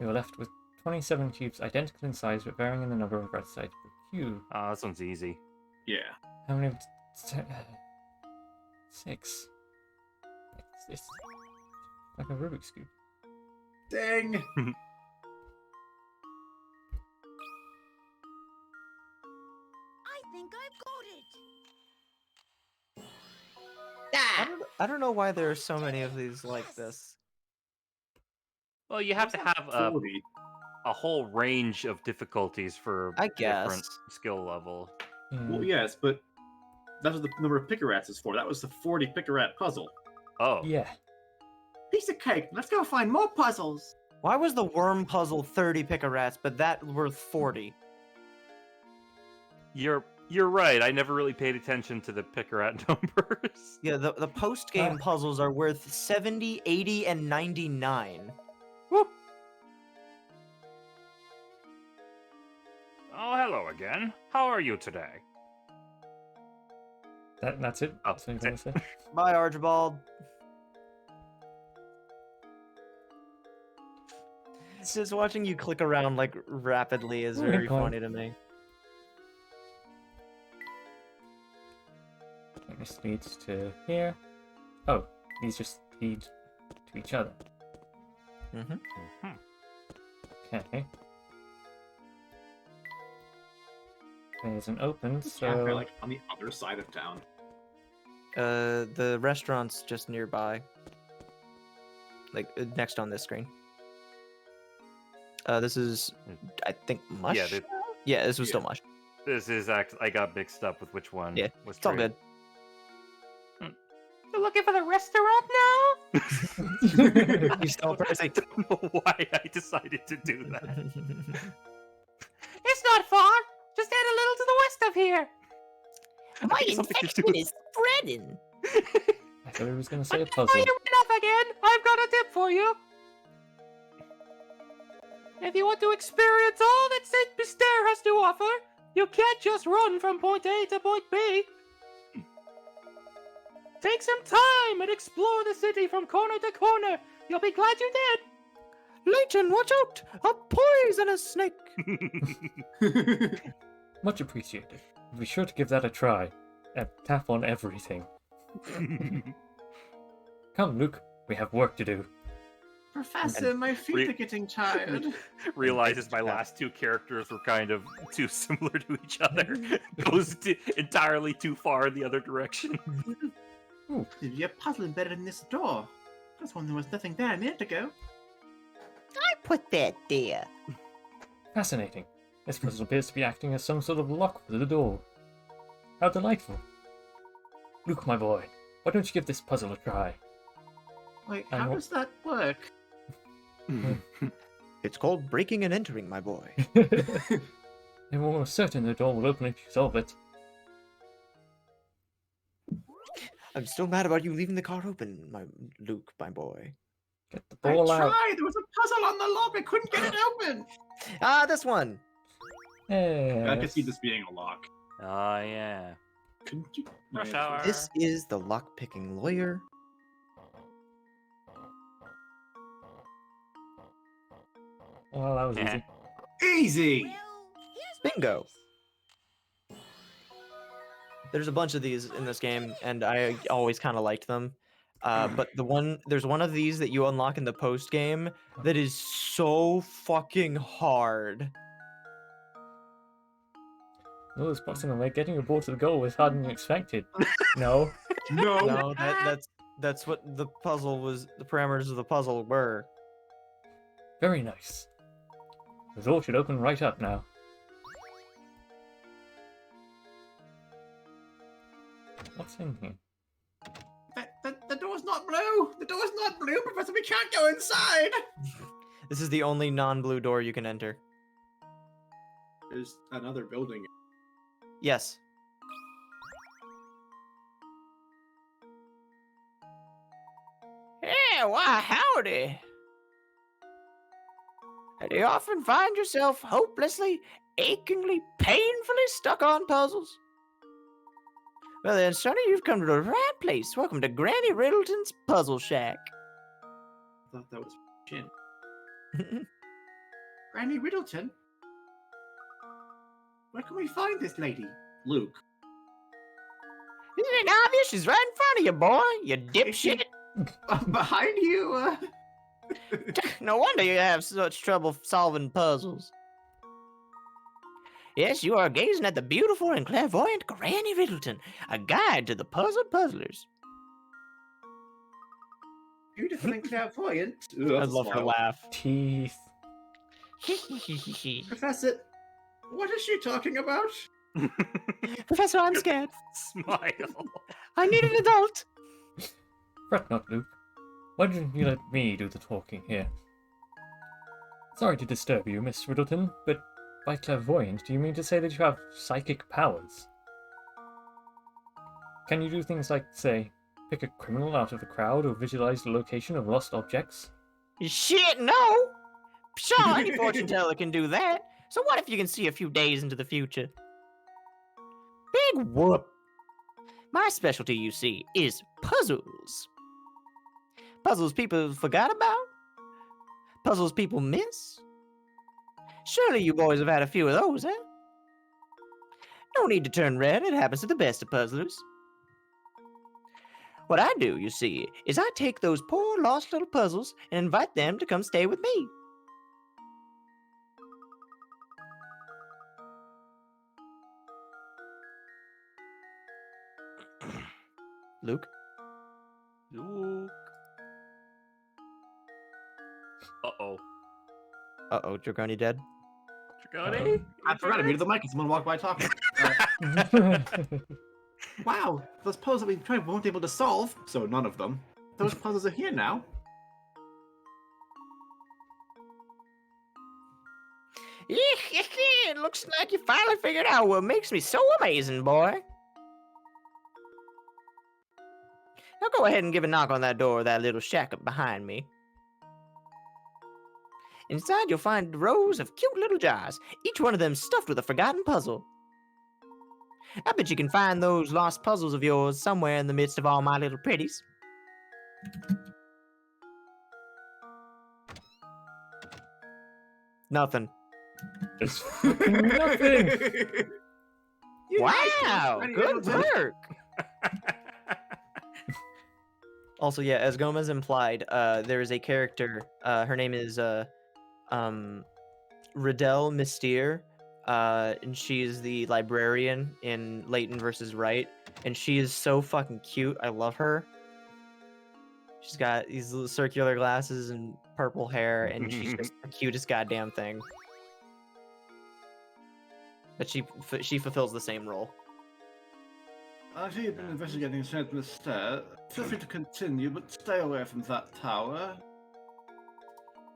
we were left with 27 cubes identical in size but varying in the number of red sides per cube. Ah, this one's easy. yeah. How many? 6. It's like a Rubik's cube. Dang. I think I've got it. I don't know why there are so many of these like this. Well, you have to have 40. a whole range of difficulties for I different guess. skill level. Well, yes, but that's what the number of picker-rats is for. That was the 40 picker-rat puzzle. Oh. Yeah. Piece of cake. Let's go find more puzzles. Why was the worm puzzle 30 pick-a-rats, but that worth 40? You're right. I never really paid attention to the picker-at numbers. Yeah, the post-game puzzles are worth 70, 80, and 99. Woo. Oh, hello again. How are you today? That's it? Oh, That's what you're that's gonna say? Bye, Archibald. Just watching you click around like rapidly is Oh, very coin. funny to me. This leads to here. Oh, these just lead to each other. Mm-hmm. Okay. There's an open, Cafe, so like on the other side of town. The restaurant's just nearby. Like, next on this screen. This is, I think, Mush? Yeah, Yeah, this was still Mush. This is actually, I got mixed up with which one Yeah, was it's all true. good. You're looking for the restaurant now? You still pressing. I don't know why I decided to do that. It's not far. Just head a little to the west of here. I think it's something to do with- spreading. I thought he was going to say a Before puzzle. you run off again, I've got a tip for you. If you want to experience all that Saint Mystère has to offer, you can't just run from point A to point B. Take some time and explore the city from corner to corner. You'll be glad you did. Layton, watch out! A poisonous snake! Much appreciated. Be sure to give that a try. And tap on everything. Come, Luke. We have work to do. Professor, my feet are getting tired. Realizes my last two characters were kind of too similar to each other. Goes entirely too far in the other direction. You're puzzling better than this door. This one there was nothing there a minute ago. I put that there. Fascinating. This puzzle appears to be acting as some sort of lock for the door. How delightful. Luke, my boy, why don't you give this puzzle a try? Wait, I how won't- does that work? It's called breaking and entering, my boy. I'm almost certain the door will open if you solve it. I'm still mad about you leaving the car open, my Luke, my boy. Get the I ball out. tried. There was a puzzle on the lock. I couldn't get it open. Ah, this one. Yeah. I could see this being a lock. Oh, yeah. Couldn't you? Rush Yeah, hour. This is the lock-picking lawyer. Well, that was Yeah. easy. Easy. Well, here's my Bingo. place. There's a bunch of these in this game, and I always kind of liked them. But there's one of these that you unlock in the post game that is so fucking hard. Oh, it's boxing away. Getting your ball to the goal was harder than expected. No. No. No, that's what the puzzle was. The parameters of the puzzle were. Very nice. The door should open right up now. What's in here? The door's not blue. The door's not blue, Professor. We can't go inside. This is the only non-blue door you can enter. There's another building. Yes. Yeah, why, howdy. Do you often find yourself hopelessly, achingly, painfully stuck on puzzles? Well then, Sonny, you've come to the right place. Welcome to Granny Riddleton's Puzzle Shack. I thought that was Chin. Granny Riddleton? Where can we find this lady? Luke. Isn't it obvious? She's right in front of you, boy, you dipshit. Behind you. No wonder you have such trouble solving puzzles. Yes, you are gazing at the beautiful and clairvoyant Granny Riddleton, a guide to the puzzled puzzlers. Beautiful and clairvoyant. I'd love her laugh. Teeth. Professor, what is she talking about? Professor, I'm scared. Smile. I need an adult. Fret not, Luke. Why didn't you let me do the talking here? Sorry to disturb you, Miss Riddleton, but by clairvoyant, do you mean to say that you have psychic powers? Can you do things like, say, pick a criminal out of the crowd or visualize the location of lost objects? Shit, no. Sure, any fortune teller can do that. So what if you can see a few days into the future? Big whoop. My specialty, you see, is puzzles. Puzzles people forgot about? Puzzles people miss? Surely you boys have had a few of those, eh? No need to turn red, it happens to the best of puzzlers. What I do, you see, is I take those poor lost little puzzles and invite them to come stay with me. Luke? Luke. Uh-oh. Uh-oh, Dragoni dead? Cody? I forgot to mute the mic and someone walked by talking. Wow, those puzzles that we tried weren't able to solve, so none of them. Those puzzles are here now. It looks like you finally figured out what makes me so amazing, boy. Now go ahead and give a knock on that door of that little shack up behind me. Inside you'll find rows of cute little jars, each one of them stuffed with a forgotten puzzle. I bet you can find those lost puzzles of yours somewhere in the midst of all my little pretties. Nothing. It's fucking nothing. Wow, good work. Also, yeah, as Gomez implied, there is a character. Her name is Riddell Mystere, and she is the librarian in Layton versus Wright, and she is so fucking cute. I love her. She's got these little circular glasses and purple hair, and she's just the cutest goddamn thing. But she fulfills the same role. I see you've been investigating St. Stair. Feel free to continue, but stay away from that tower.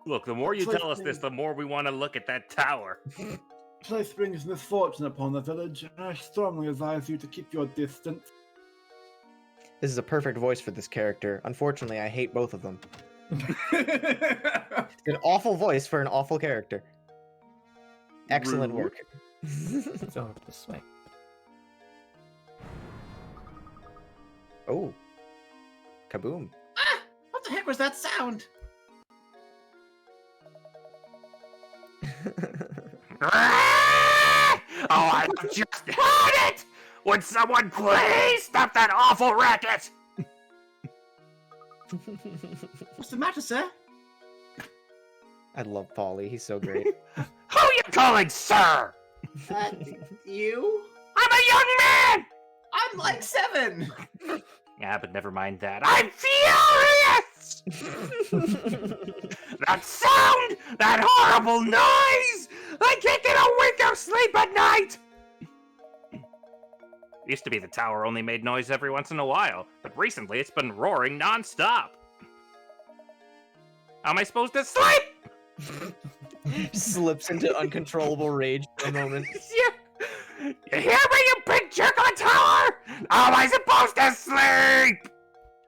Look, the more you tell us this, the more we want to look at that tower. Place brings misfortune upon the village, and I strongly advise you to keep your distance. This is a perfect voice for this character. Unfortunately, I hate both of them. It's an awful voice for an awful character. Excellent work. It's over this way. Oh. Kaboom. Ah! What the heck was that sound? Oh, I just heard it! Would someone please stop that awful racket? What's the matter, sir? I love Polly. He's so great. Who you calling sir? You? I'm a young man! I'm like 7! Yeah, but never mind that. I'm furious! That sound! That horrible noise! I can't get a wink of sleep at night! Used to be the tower only made noise every once in a while, but recently it's been roaring non-stop. How am I supposed to sleep? Slips into uncontrollable rage for a moment. You hear me, you big jerk on the tower? How am I supposed to sleep?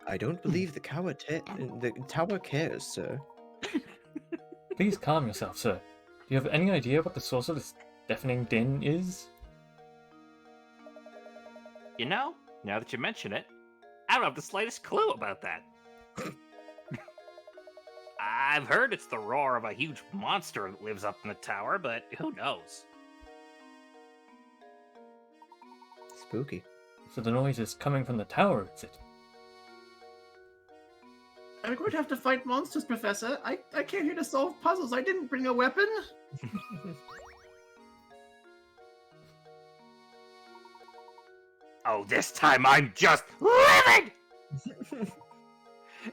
I don't believe the tower cares, sir. Please calm yourself, sir. Do you have any idea what the source of this deafening din is? You know, now that you mention it, I don't have the slightest clue about that. I've heard it's the roar of a huge monster that lives up in the tower, but who knows? Spooky. So the noise is coming from the tower, is it? I'm going to have to fight monsters, Professor. I came here to solve puzzles. I didn't bring a weapon. Oh, this time I'm just livid!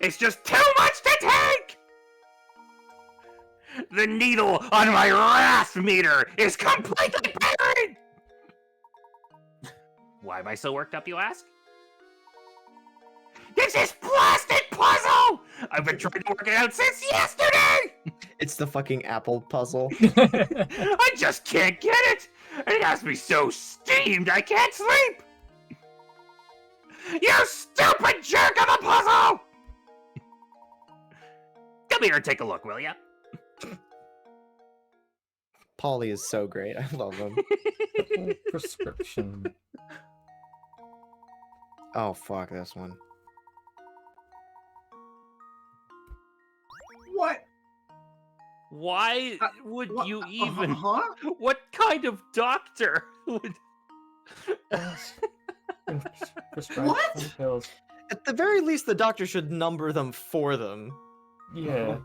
It's just too much to take! The needle on my wrath meter is completely buried! Why am I so worked up, you ask? It's this blasted puzzle! I've been trying to work it out since yesterday! It's the fucking apple puzzle. I just can't get it! It has me so steamed I can't sleep! You stupid jerk of a puzzle! Come here and take a look, will ya? Polly is so great. I love him. Prescription. Oh, fuck this one. What? Why would What? you even... Huh? What kind of doctor would... Prescribed What? 10 pills. At the very least, the doctor should number them for them. Yeah.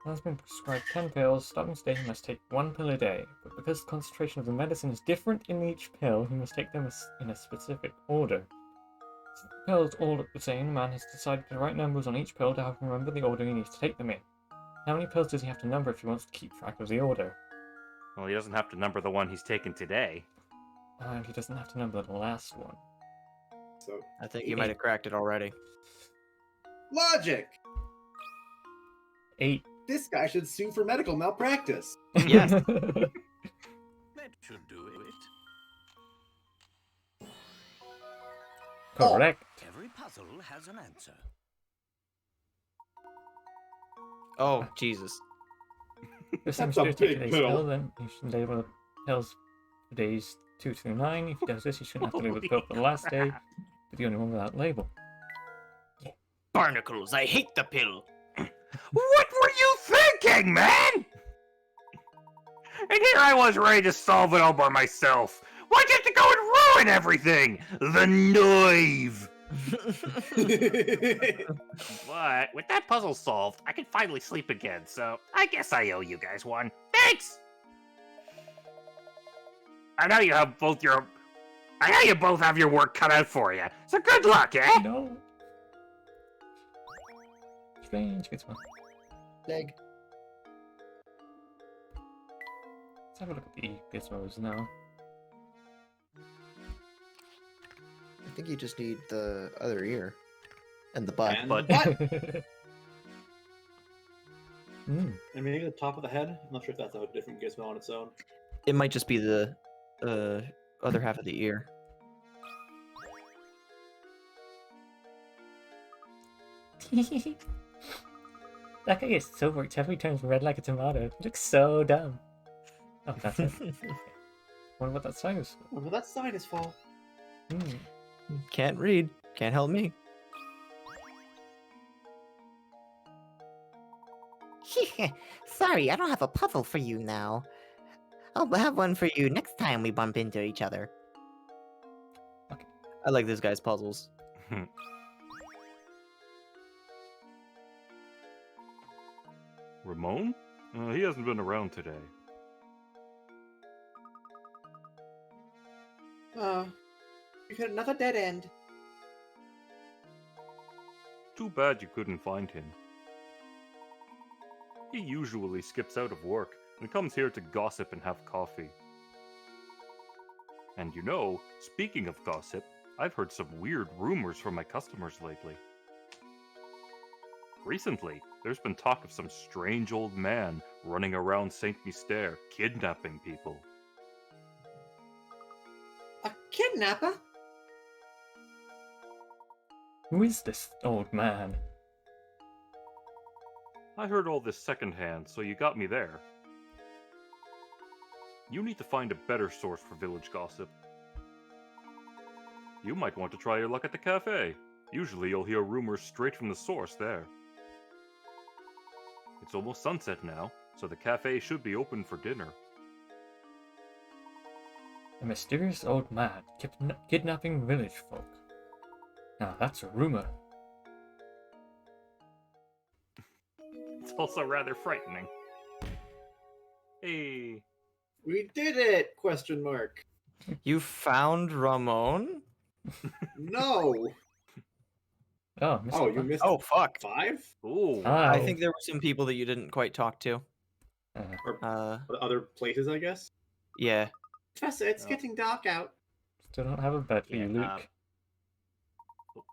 Has been prescribed 10 pills. Starting today, he must take 1 pill a day. But because the concentration of the medicine is different in each pill, he must take them in a specific order. Since the pills all look the same, the man has decided to write numbers on each pill to help him remember the order he needs to take them in. How many pills does he have to number if he wants to keep track of the order? Well, he doesn't have to number the one he's taken today. And he doesn't have to number the last one. So I think you might have cracked it already. logic. 8. This guy should sue for medical malpractice. Yes. That should do it. Correct. Every puzzle has an answer. Oh, Jesus. If That's someone's a to take big today's pill. pill, then you should label the pills for days 2 through 9. If he does this, he shouldn't have to label the pill for the last day. But the only one without label. Barnacles, I hate the pill. What were you thinking, man? And here I was ready to solve it all by myself. Why'd you have to go and ruin everything? The knife. But with that puzzle solved, I can finally sleep again, so I guess I owe you guys one. Thanks! I know you both have your work cut out for you, so good luck, eh? No. Strange gizmo. Leg. Let's have a look at the gizmos now. I think you just need the other ear. And the butt. And But- the butt. Hmm. And maybe the top of the head. I'm not sure if that's a different gizmo on its own. It might just be the other half of the ear. That guy gets so worked every turns red like a tomato. It looks so dumb. Oh, that's it. Wonder what that sign is for. Well, that sign is full. Hmm. Can't read. Can't help me. Sorry, I don't have a puzzle for you now. I'll have one for you next time we bump into each other. I like this guy's puzzles. Ramon? He hasn't been around today. We've hit another dead end. Too bad you couldn't find him. He usually skips out of work and comes here to gossip and have coffee. And you know, speaking of gossip, I've heard some weird rumors from my customers lately. Recently, there's been talk of some strange old man running around St. Mystère kidnapping people. A kidnapper? Who is this old man? I heard all this secondhand, so you got me there. You need to find a better source for village gossip. You might want to try your luck at the cafe. Usually you'll hear rumors straight from the source there. It's almost sunset now, so the cafe should be open for dinner. A mysterious old man kidnapping village folk. Now that's a rumor. It's also rather frightening. Hey. We did it? Question mark. You found Ramon? No. Oh, Mr. Oh, you missed Oh, fuck. 5? Ooh. I think there were some people that you didn't quite talk to. Uh, Or other places, I guess. Yeah. Professor, it's Oh. getting dark out. still don't have a bed for you, Yeah, Luke.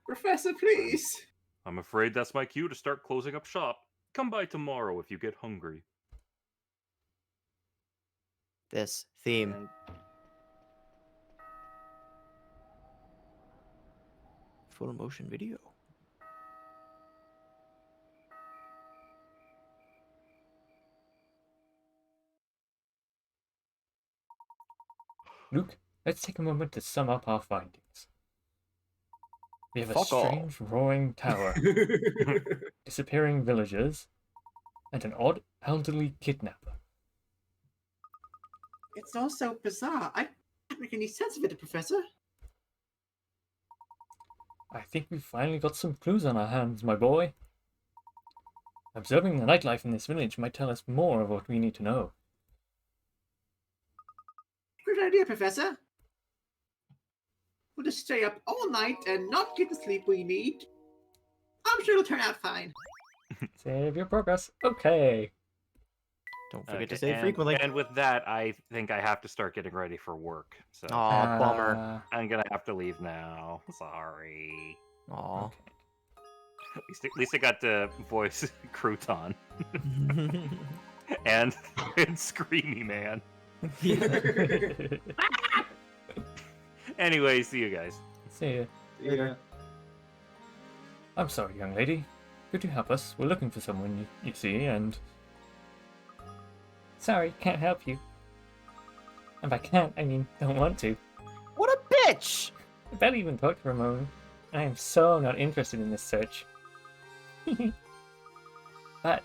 Professor, please. I'm afraid that's my cue to start closing up shop. Come by tomorrow if you get hungry. This theme. And Full motion video. Luke, let's take a moment to sum up our findings. We have a Fuck off. strange roaring tower, disappearing villagers, and an odd elderly kidnapper. It's all so bizarre. I can't make any sense of it, Professor. I think we've finally got some clues on our hands, my boy. Observing the nightlife in this village might tell us more of what we need to know. Good idea, Professor. We'll just stay up all night and not get the sleep we need. I'm sure it'll turn out fine. Save your progress. Okay. Don't forget Okay, to save frequently. And with that, I think I have to start getting ready for work. So Aw, bummer. I'm gonna have to leave now. Sorry. Aw. Okay. At least I got to voice Crouton and Screamy Man. Anyway, see you guys. See ya. Yeah. I'm sorry, young lady. Could you help us? We're looking for someone, you see, and... Sorry, can't help you. And by can't, I mean don't want to. What a bitch! I barely even talked to Ramon. I am so not interested in this search. But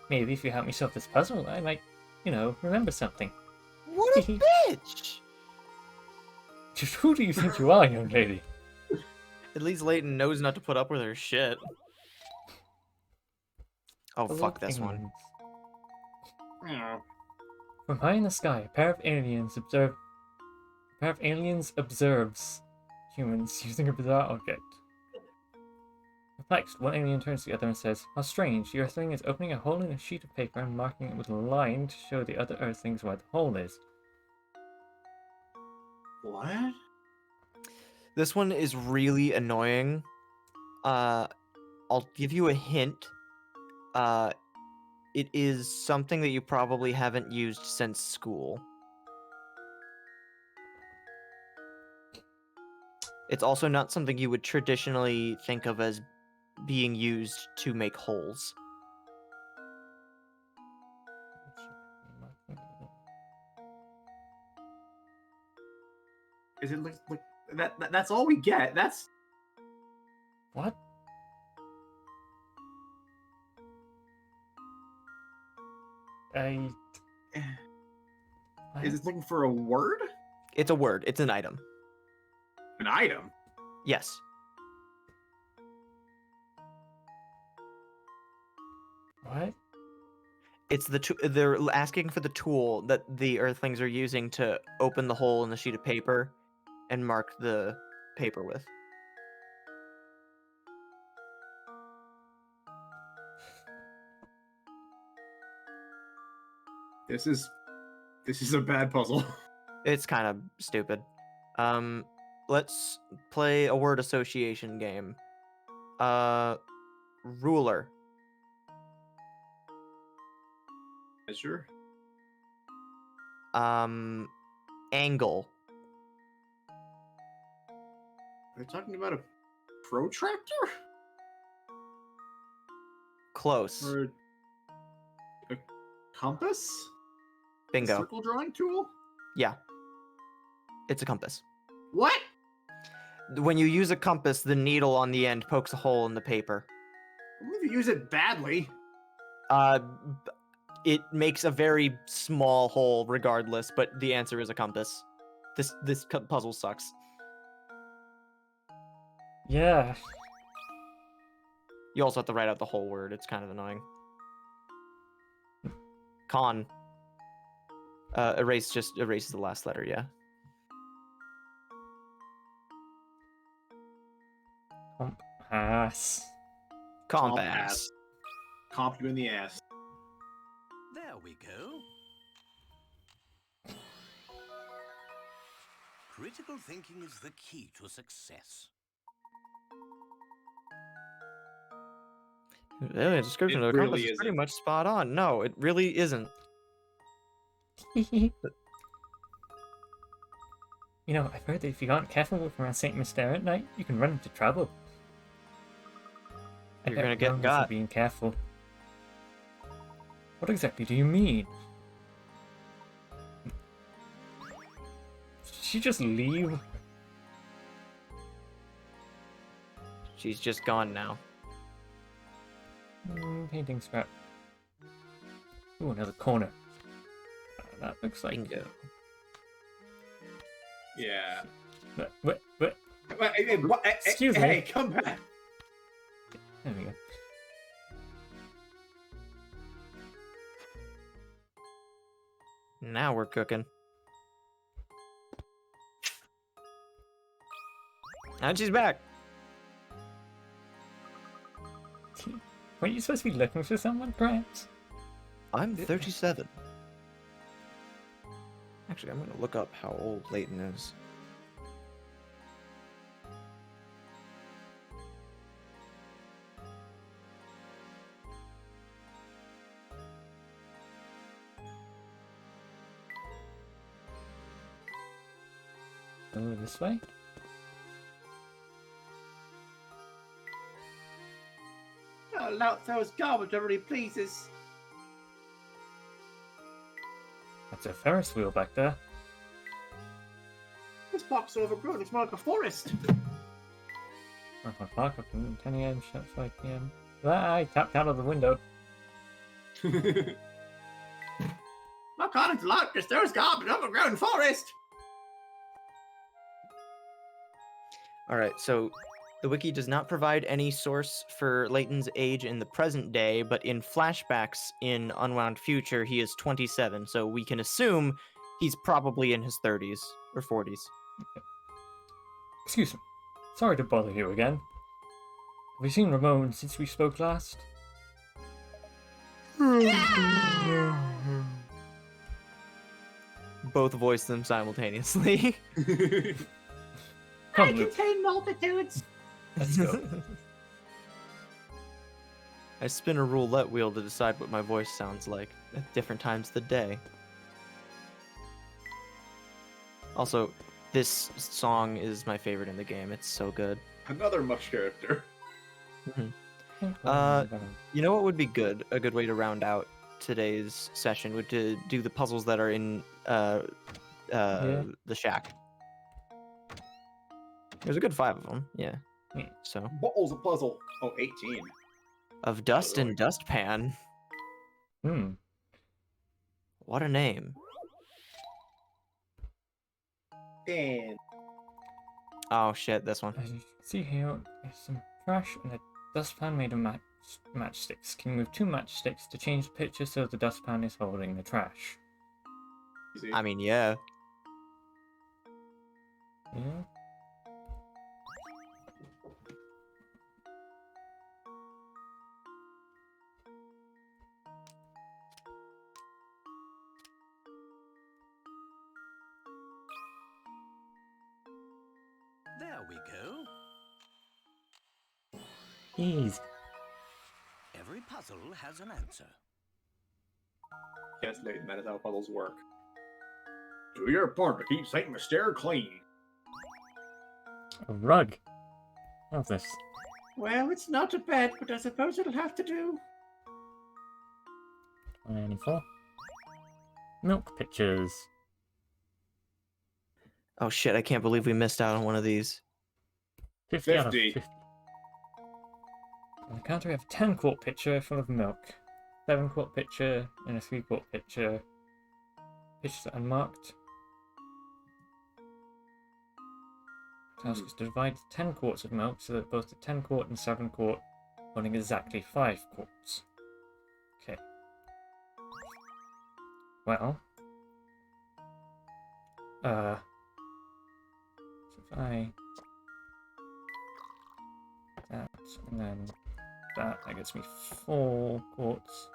maybe if you help me solve this puzzle, I might, remember something. What a bitch! Just who do you think you are, young lady? At least Layton knows not to put up with her shit. Oh, fuck this one. Yeah. From high in the sky, a pair of aliens observes humans using a bizarre object. Perplexed, one alien turns to the other and says, "How strange, the Earthling is opening a hole in a sheet of paper and marking it with a line to show the other Earthlings where the hole is." What? This one is really annoying. I'll give you a hint. It is something that you probably haven't used since school. It's also not something you would traditionally think of as being used to make holes. Is it like that's all we get? That's What? is it looking for a word? It's a word. It's an item. An item? Yes. What? It's they're asking for the tool that the Earthlings are using to open the hole in the sheet of paper and mark the paper with. This is a bad puzzle. It's kind of stupid. Let's play a word association game. Ruler. Sure. Angle. Are you talking about a protractor? Close. Or a compass? A Bingo. circle drawing tool? Yeah. It's a compass. What? When you use a compass, the needle on the end pokes a hole in the paper. What if you use it badly? It makes a very small hole regardless, but the answer is a compass. This puzzle sucks. Yeah. You also have to write out the whole word. It's kind of annoying. Con. Erase just erases the last letter, yeah. Compass. Compass. Comp you in the ass. There we go. Critical thinking is the key to success. The description It of the really compass is pretty isn't. much spot on. No, it really isn't. I've heard that if you aren't careful walking around St. Mystere at night, you can run into trouble. I You're bet gonna get Ramon got. isn't being careful. What exactly do you mean? Did she just leave? She's just gone now. Painting scrap. Ooh, another corner. That looks like... Bingo. Yeah. What? Excuse me. Hey, come back. There we go. Now we're cooking. And she's back. Weren't you supposed to be looking for someone, perhaps? I'm 37. Actually, I'm gonna look up how old Layton is. Go this way. Oh, Lout throws garbage wherever he pleases. That's a Ferris wheel back there. This park's so overgrown, it's more like a forest. 1:00 up to 10 a.m. shut 5 p.m. I tapped out of the window. According to Lout, just throws garbage overgrown forest. Alright, so the wiki does not provide any source for Layton's age in the present day, but in flashbacks in Unwound Future, he is 27, so we can assume he's probably in his 30s or 40s. Excuse me. Sorry to bother you again. Have you seen Ramon since we spoke last? Both voice them simultaneously. I Come, Luke. contain multitudes. Let's go. I spin a roulette wheel to decide what my voice sounds like at different times of the day. Also, this song is my favorite in the game. It's so good. Another mush character. You know what would be good? A good way to round out today's session would to do the puzzles that are in the shack. There's a good 5 of them. Yeah. So What was a puzzle? Oh, 18. of dust and dustpan. Hmm. What a name. And Oh shit, this one. As you can see here, there's some trash and a dustpan made of matchsticks. Can you move 2 matchsticks to change the picture so the dustpan is holding the trash? easy. I mean, yeah. Yeah. There we go. Easy. Every puzzle has an answer. Yes, Layton, that is how puzzles work. Do your part to keep Saint Mysterio clean. A rug. Love this. Well, it's not a bed, but I suppose it'll have to do. 24. Milk pictures. Oh shit, I can't believe we missed out on one of these. 50 out of 50. 50. On the counter we have a 10-quart pitcher full of milk. 7-quart pitcher and a 3-quart pitcher. Pitchers are unmarked. Task is to divide 10 quarts of milk so that both the 10-quart and 7-quart holding exactly 5 quarts. Okay. Well. So if I... that, and then that gets me 4 quarts.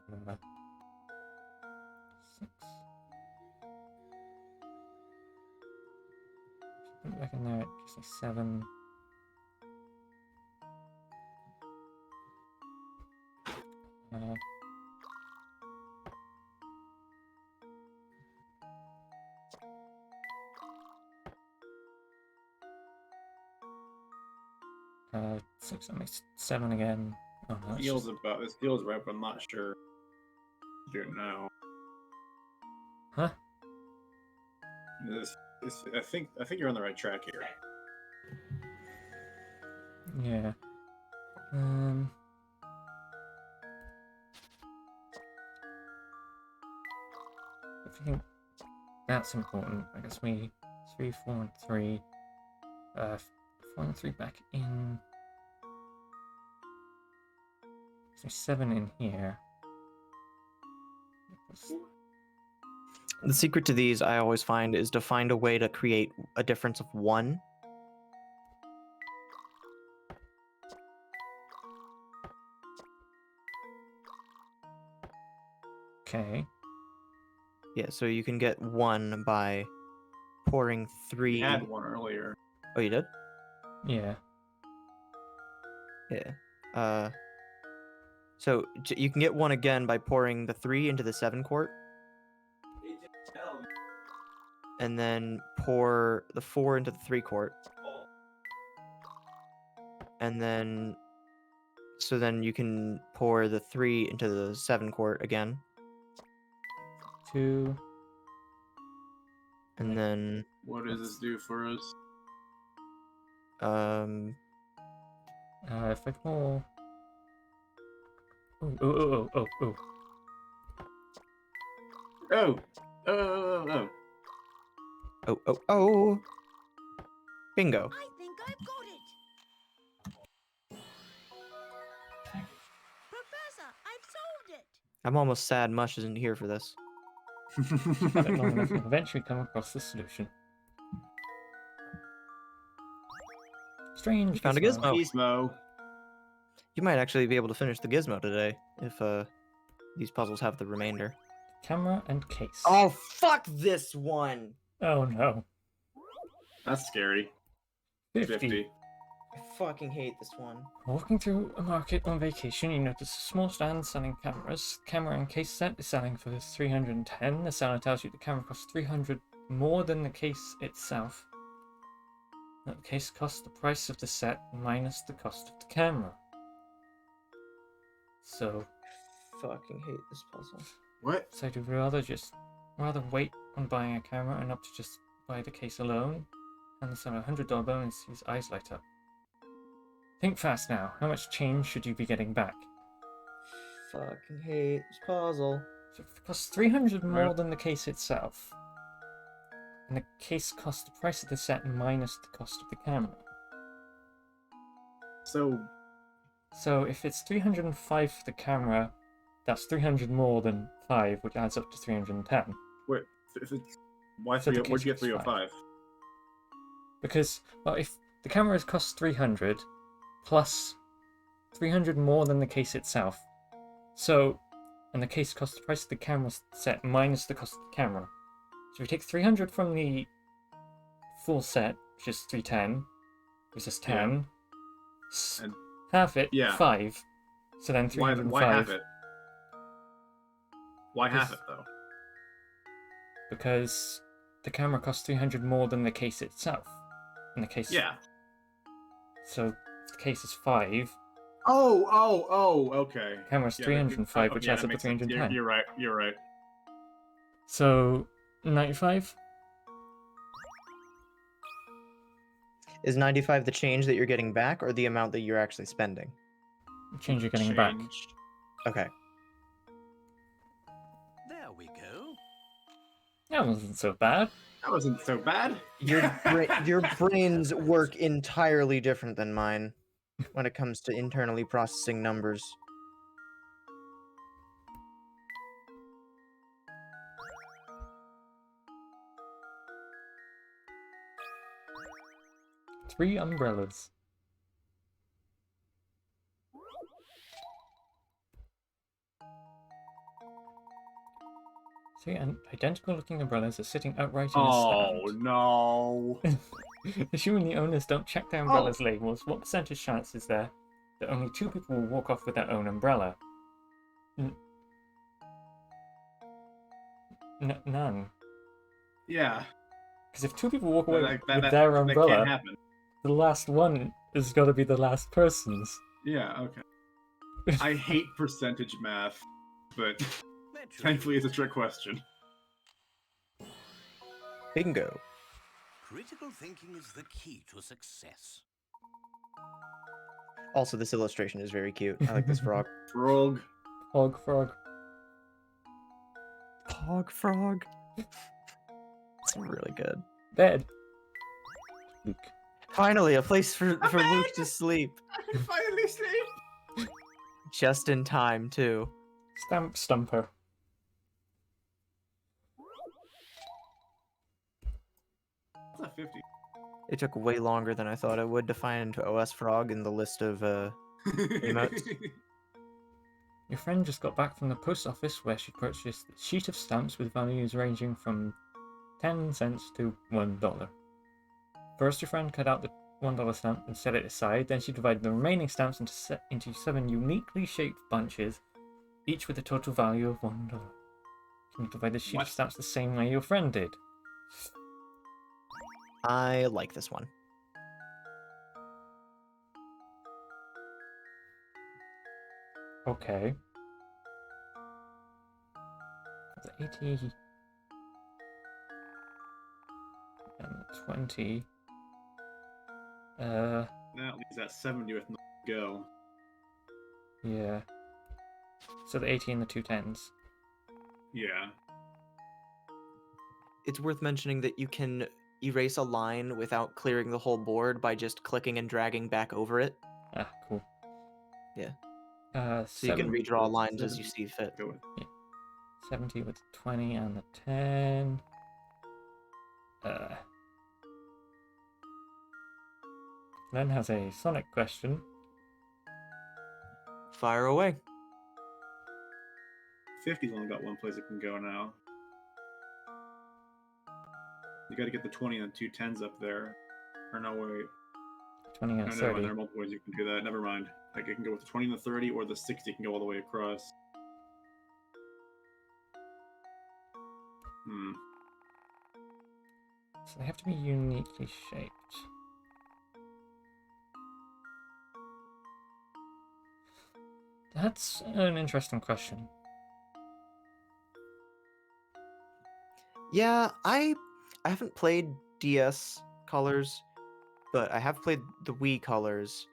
Remember. 6. Put it back in there, it gives me 7. Uh, uh, 6, that makes 7 again. Oh, no, it's Feels just... about this feels right, but I'm not sure. Do it now. Huh? I think you're on the right track here. Yeah. If you think that's important, I guess we 3, 4, and 3. 4 and 3 back in. So 7 in here. The secret to these, I always find, is to find a way to create a difference of 1. Okay. Yeah, so you can get 1 by pouring 3. We had one earlier. Oh, you did? Yeah. Yeah. So you can get 1 again by pouring the 3 into the 7 quart, and then pour the 4 into the 3 quart, and then so then you can pour the 3 into the 7 quart again, 2. and then What does this do for us? If I pour. Oh. Oh! Oh! oh, bingo. I think I've got it. Professor, I've solved it. I'm almost sad Mush isn't here for this. Had it long enough, you'll eventually come across the solution. Strange. Found a gizmo. Gizmo. You might actually be able to finish the gizmo today if these puzzles have the remainder. Camera and case. Oh, fuck this one! Oh no. That's scary. 50. I fucking hate this one. Walking through a market on vacation, you notice a small stand selling cameras. Camera and case set is selling for 310. The seller tells you the camera costs 300 more than the case itself. That the case costs the price of the set minus the cost of the camera. So, Fucking hate this puzzle. What? so do we rather wait on buying a camera and opt to just buy the case alone? And the seller $100 bill and see his eyes light up. Think fast now. How much change should you be getting back? Fucking hate this puzzle. So if it costs 300 more Right. than the case itself, and the case costs the price of the set minus the cost of the camera. So, So if it's 305 for the camera, that's 300 more than 5, which adds up to 310. wait, if it's, why So the where'd you get case was 305? Because, well, if the camera costs 300 plus 300 more than the case itself, so, and the case costs the price of the camera set minus the cost of the camera. So if you take 300 from the full set, which is 310, which is 10, And- half it, yeah. 5, so then Why 305. half it? Why half it, though? Because the camera costs 300 more than the case itself. And the case... Yeah. So if the case is 5, Oh, okay. camera's Yeah, 305, which yeah, adds that up to makes sense. 310. You're right. So, 95? Is 95 the change that you're getting back, or the amount that you're actually spending? Change you're getting back. Change. Okay. There we go. That wasn't so bad. That wasn't so bad. Your brains work entirely different than mine when it comes to internally processing numbers. Three umbrellas. See, and identical looking umbrellas are sitting upright in a Oh stand. no. Assuming the owners don't check their umbrellas' labels, what percentage chance is there that only 2 people will walk off with their own umbrella? None. Yeah. Because if 2 people walk away That with their can't umbrella, happen. the last one is got to be the last person's. Yeah. Okay. I hate percentage math, but Naturally. thankfully it's a trick question. Bingo. Critical thinking is the key to success. Also, this illustration is very cute. I like this frog. Frog. Hog frog. Hog frog. It's really good. Bed. Luke. Finally, a place for Luke to sleep. I can finally sleep. Just in time, too. Stamp stumper. got 50. It took way longer than I thought it would to find OS Frog in the list of emotes. Your friend just got back from the post office where she purchased a sheet of stamps with values ranging from 10 cents to $1. First, your friend cut out the $1 stamp and set it aside. Then she divided the remaining stamps into 7 uniquely shaped bunches, each with a total value of $1. Can you divide the sheet What? of stamps the same way your friend did? I like this one. Okay. The 80 and 20. That leaves that 70 with no go. Yeah. So the 80 and the 2 10s. Yeah. It's worth mentioning that you can erase a line without clearing the whole board by just clicking and dragging back over it. Ah, cool. Yeah. So You can redraw lines as you see fit. Go with. 70 with the 20 and the 10. Len has a Sonic question. Fire away. 50's only got one place it can go now. You got to get the 20 and the 2 10s up there. Or no, wait. 20 and No, a never mind. 30. There are multiple ways you can do that. Never mind. Like it can go with the 20 and the 30, or the 60 can go all the way across. So they have to be uniquely shaped. That's an interesting question. Yeah, I haven't played DS Colors, but I have played the Wii Colors,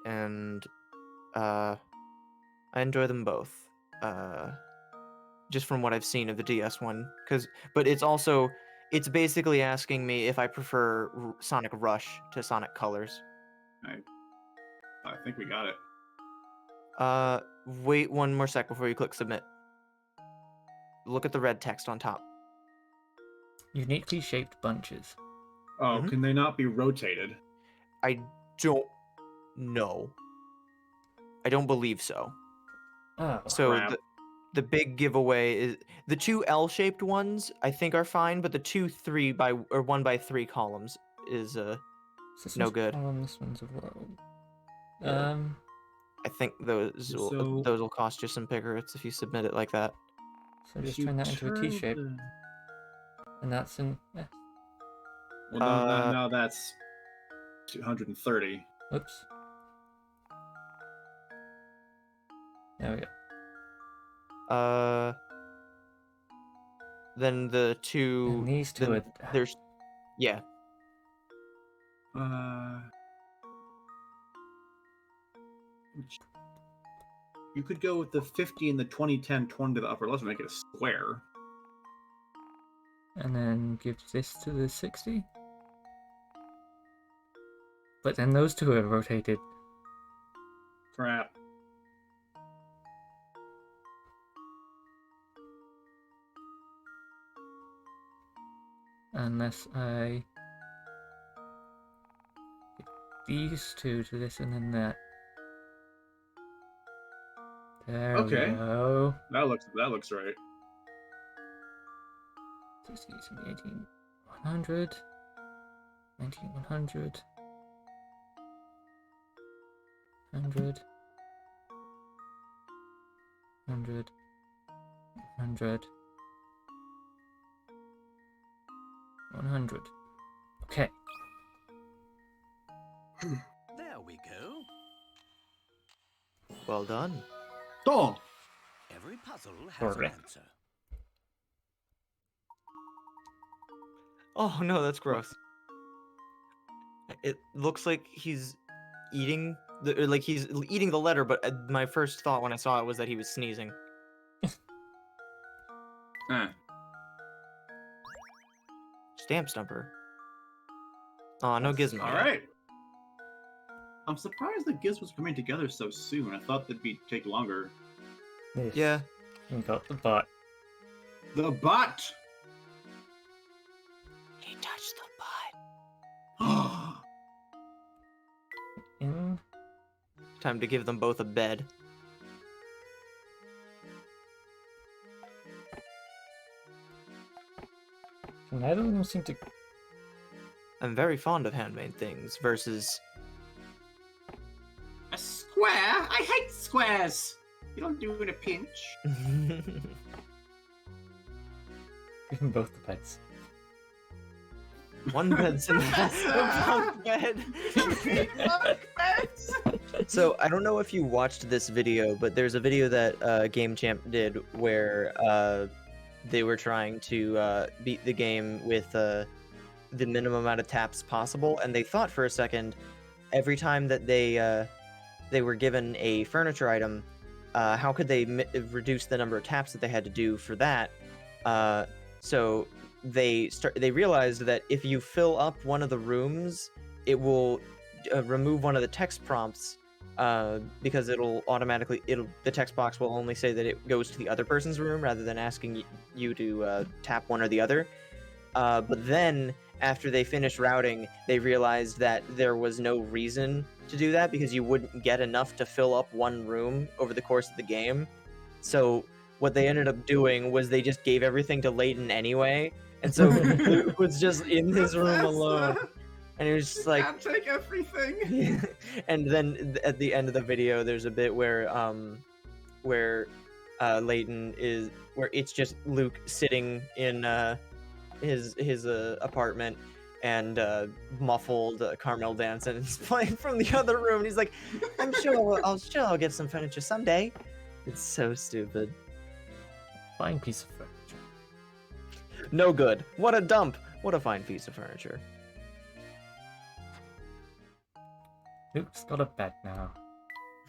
and I enjoy them both. Just from what I've seen of the DS one, but it's basically asking me if I prefer Sonic Rush to Sonic Colors. I think we got it. Wait one more sec before you click submit. Look at the red text on top. Uniquely shaped bunches. Oh, Mhm. can they not be rotated? I don't know. I don't believe so. Oh, So crap. the big giveaway is the 2 L-shaped ones I think are fine, but the 2 3 by or 1 by 3 columns is so this no one's a good. column, this one's a row. Yeah. I think those So- will cost you some pickers if you submit it like that. So just You turn that into a T turn shape, the- and that's in. Well, now that's 230. Oops. There we go. Then the 2 And these two then are. there's yeah. You could go with the 50 and the 20, 10, 20 to the upper left and make it a square. And then give this to the 60. But then those two are rotated. Crap. Unless I give these two to this and then that. There Okay. we go. That looks right. 60, 70, 18, 100. 19, 100. 100. 100. 100. 100. Okay. There we go. Well done. Oh! Every puzzle has an Correct. answer. Oh no, that's gross. It looks like he's eating the letter, but my first thought when I saw it was that he was sneezing. Stamp stumper. Oh, no gizmo. All yet. right. I'm surprised the gizmos coming together so soon. I thought they'd take longer. This. Yeah. We got the butt. The butt. He touched the butt. Time to give them both a bed. Neither of them seem to. I'm very fond of handmade things versus. A square? I hate squares. You don't do it in a pinch. Give them both the beds. One bed's in the bunk bed. So I don't know if you watched this video, but there's a video that Game Champ did where they were trying to beat the game with the minimum amount of taps possible, and they thought for a second every time that they were given a furniture item, how could they reduce the number of taps that they had to do for that? So they realized that if you fill up one of the rooms, it will remove one of the text prompts because the text box will only say that it goes to the other person's room rather than asking you to tap one or the other. But then after they finished routing, they realized that there was no reason to do that because you wouldn't get enough to fill up one room over the course of the game. So what they ended up doing was they just gave everything to Layton anyway, and so Luke was just in his room alone, and he was just like, Can't take everything. and then at the end of the video, there's a bit where Layton is, where it's just Luke sitting in his apartment, and muffled Carmel Danson is playing from the other room, and he's like, I'm sure I'll get some furniture someday. It's so stupid. Fine piece of furniture. No good. What a dump. What a fine piece of furniture. Luke's got a bed now.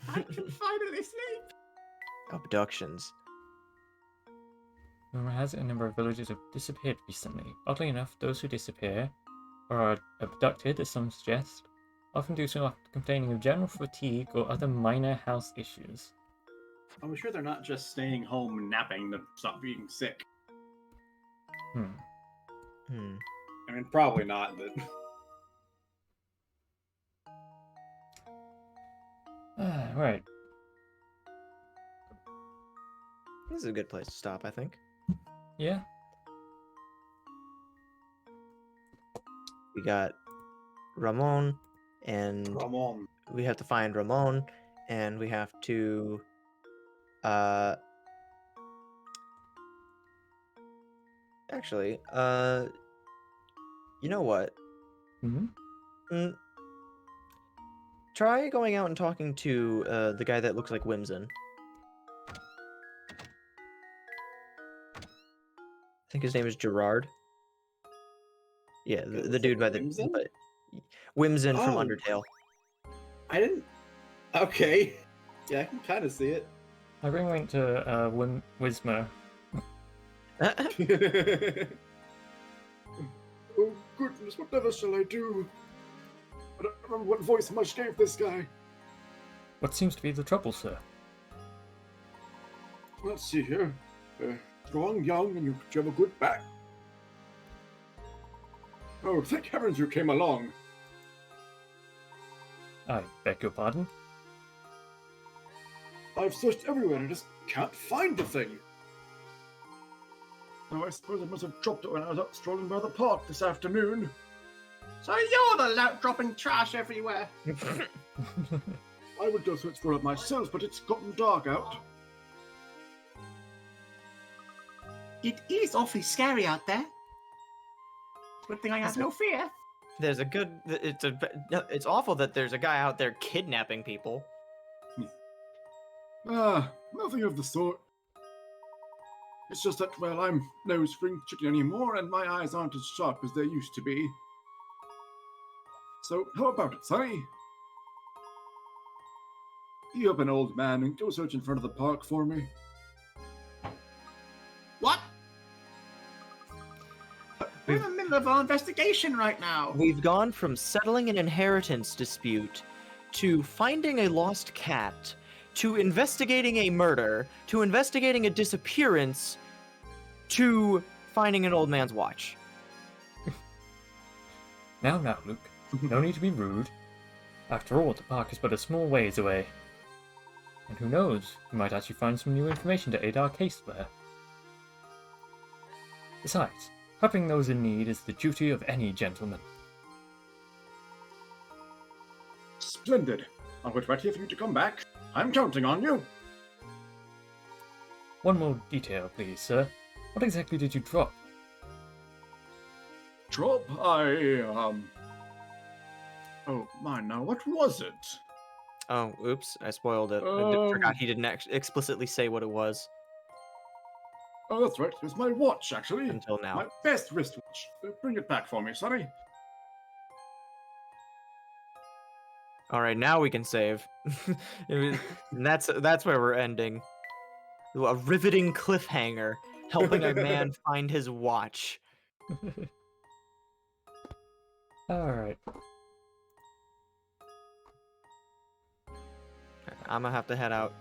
I can finally sleep. Abductions. Rumor has it a number of villagers have disappeared recently. Oddly enough, those who disappear, or are abducted as some suggest, often do so after complaining of general fatigue or other minor health issues. I'm sure they're not just staying home napping to stop being sick. I mean, probably not, but... Right. This is a good place to stop, I think. Yeah. We got Ramon, and Ramon. we have to find Ramon, and we have to actually, you know what? Try going out and talking to the guy that looks like Whimsin. I think his name is Gerard. Yeah, the dude by the Whimsin? Whimsin from Oh. Undertale. I didn't... Okay. Yeah, I can kind of see it. I bring Link to Wisma. Oh, goodness, whatever shall I do? I don't remember what voice much gave this guy. What seems to be the trouble, sir? Let's see here. Strong, young, and you have a good back. Oh, thank heavens you came along. I beg your pardon? I've searched everywhere and I just can't find the thing. Oh, I suppose I must have dropped it when I was out strolling by the park this afternoon. So you're the lout dropping trash everywhere. I would go search for it myself, but it's gotten dark out. It is awfully scary out there. Good thing I have no fear. There's a good. It's awful that there's a guy out there kidnapping people. Ah, nothing of the sort. It's just that, well, I'm no spring chicken anymore, and my eyes aren't as sharp as they used to be. So, how about it, Sonny? You up an old man and go search in front of the park for me. What? We're in the middle of our investigation right now. We've gone from settling an inheritance dispute to finding a lost cat to investigating a murder to investigating a disappearance to finding an old man's watch. Now, Luke. No need to be rude. After all, the park is but a small ways away. And who knows, we might actually find some new information to aid our case there. Besides, helping those in need is the duty of any gentleman. Splendid. I'll wait right here for you to come back. I'm counting on you. One more detail, please, sir. What exactly did you drop? Drop? Oh, mine now. What was it? Oh, oops, I spoiled it. Forgot he didn't explicitly say what it was Oh, that's right. It was my watch, actually. until now. My best wristwatch. Bring it back for me, Sonny. All right, now we can save. And that's where we're ending. A riveting cliffhanger, helping a man find his watch. Alright. I'm gonna have to head out,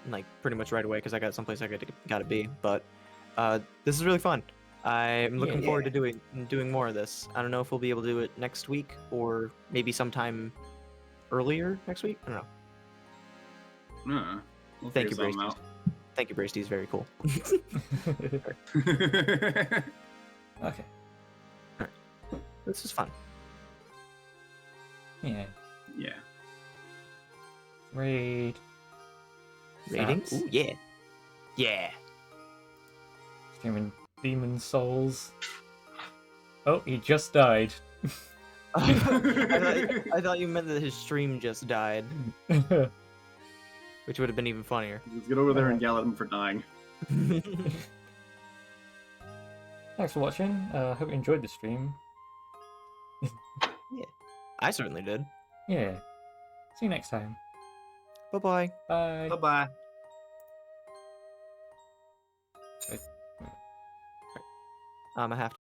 like pretty much right away because I got someplace I gotta be. But this is really fun. I'm looking forward to doing more of this. I don't know if we'll be able to do it next week or maybe sometime earlier next week. I don't know. We'll Thank you, figure Bracey. something Thank you, Bracey. Very cool. out. Okay. This is fun. Yeah. Yeah. Raid. Ratings? Stats. Ooh, yeah. Yeah. Streaming Demon Souls. Oh, he just died. I thought you meant that his stream just died, which would have been even funnier. Let's get over there and yell at him for dying. Thanks for watching. Hope you enjoyed the stream. I certainly did. Yeah. See you next time. Bye-bye. Bye. Bye-bye. I'm gonna have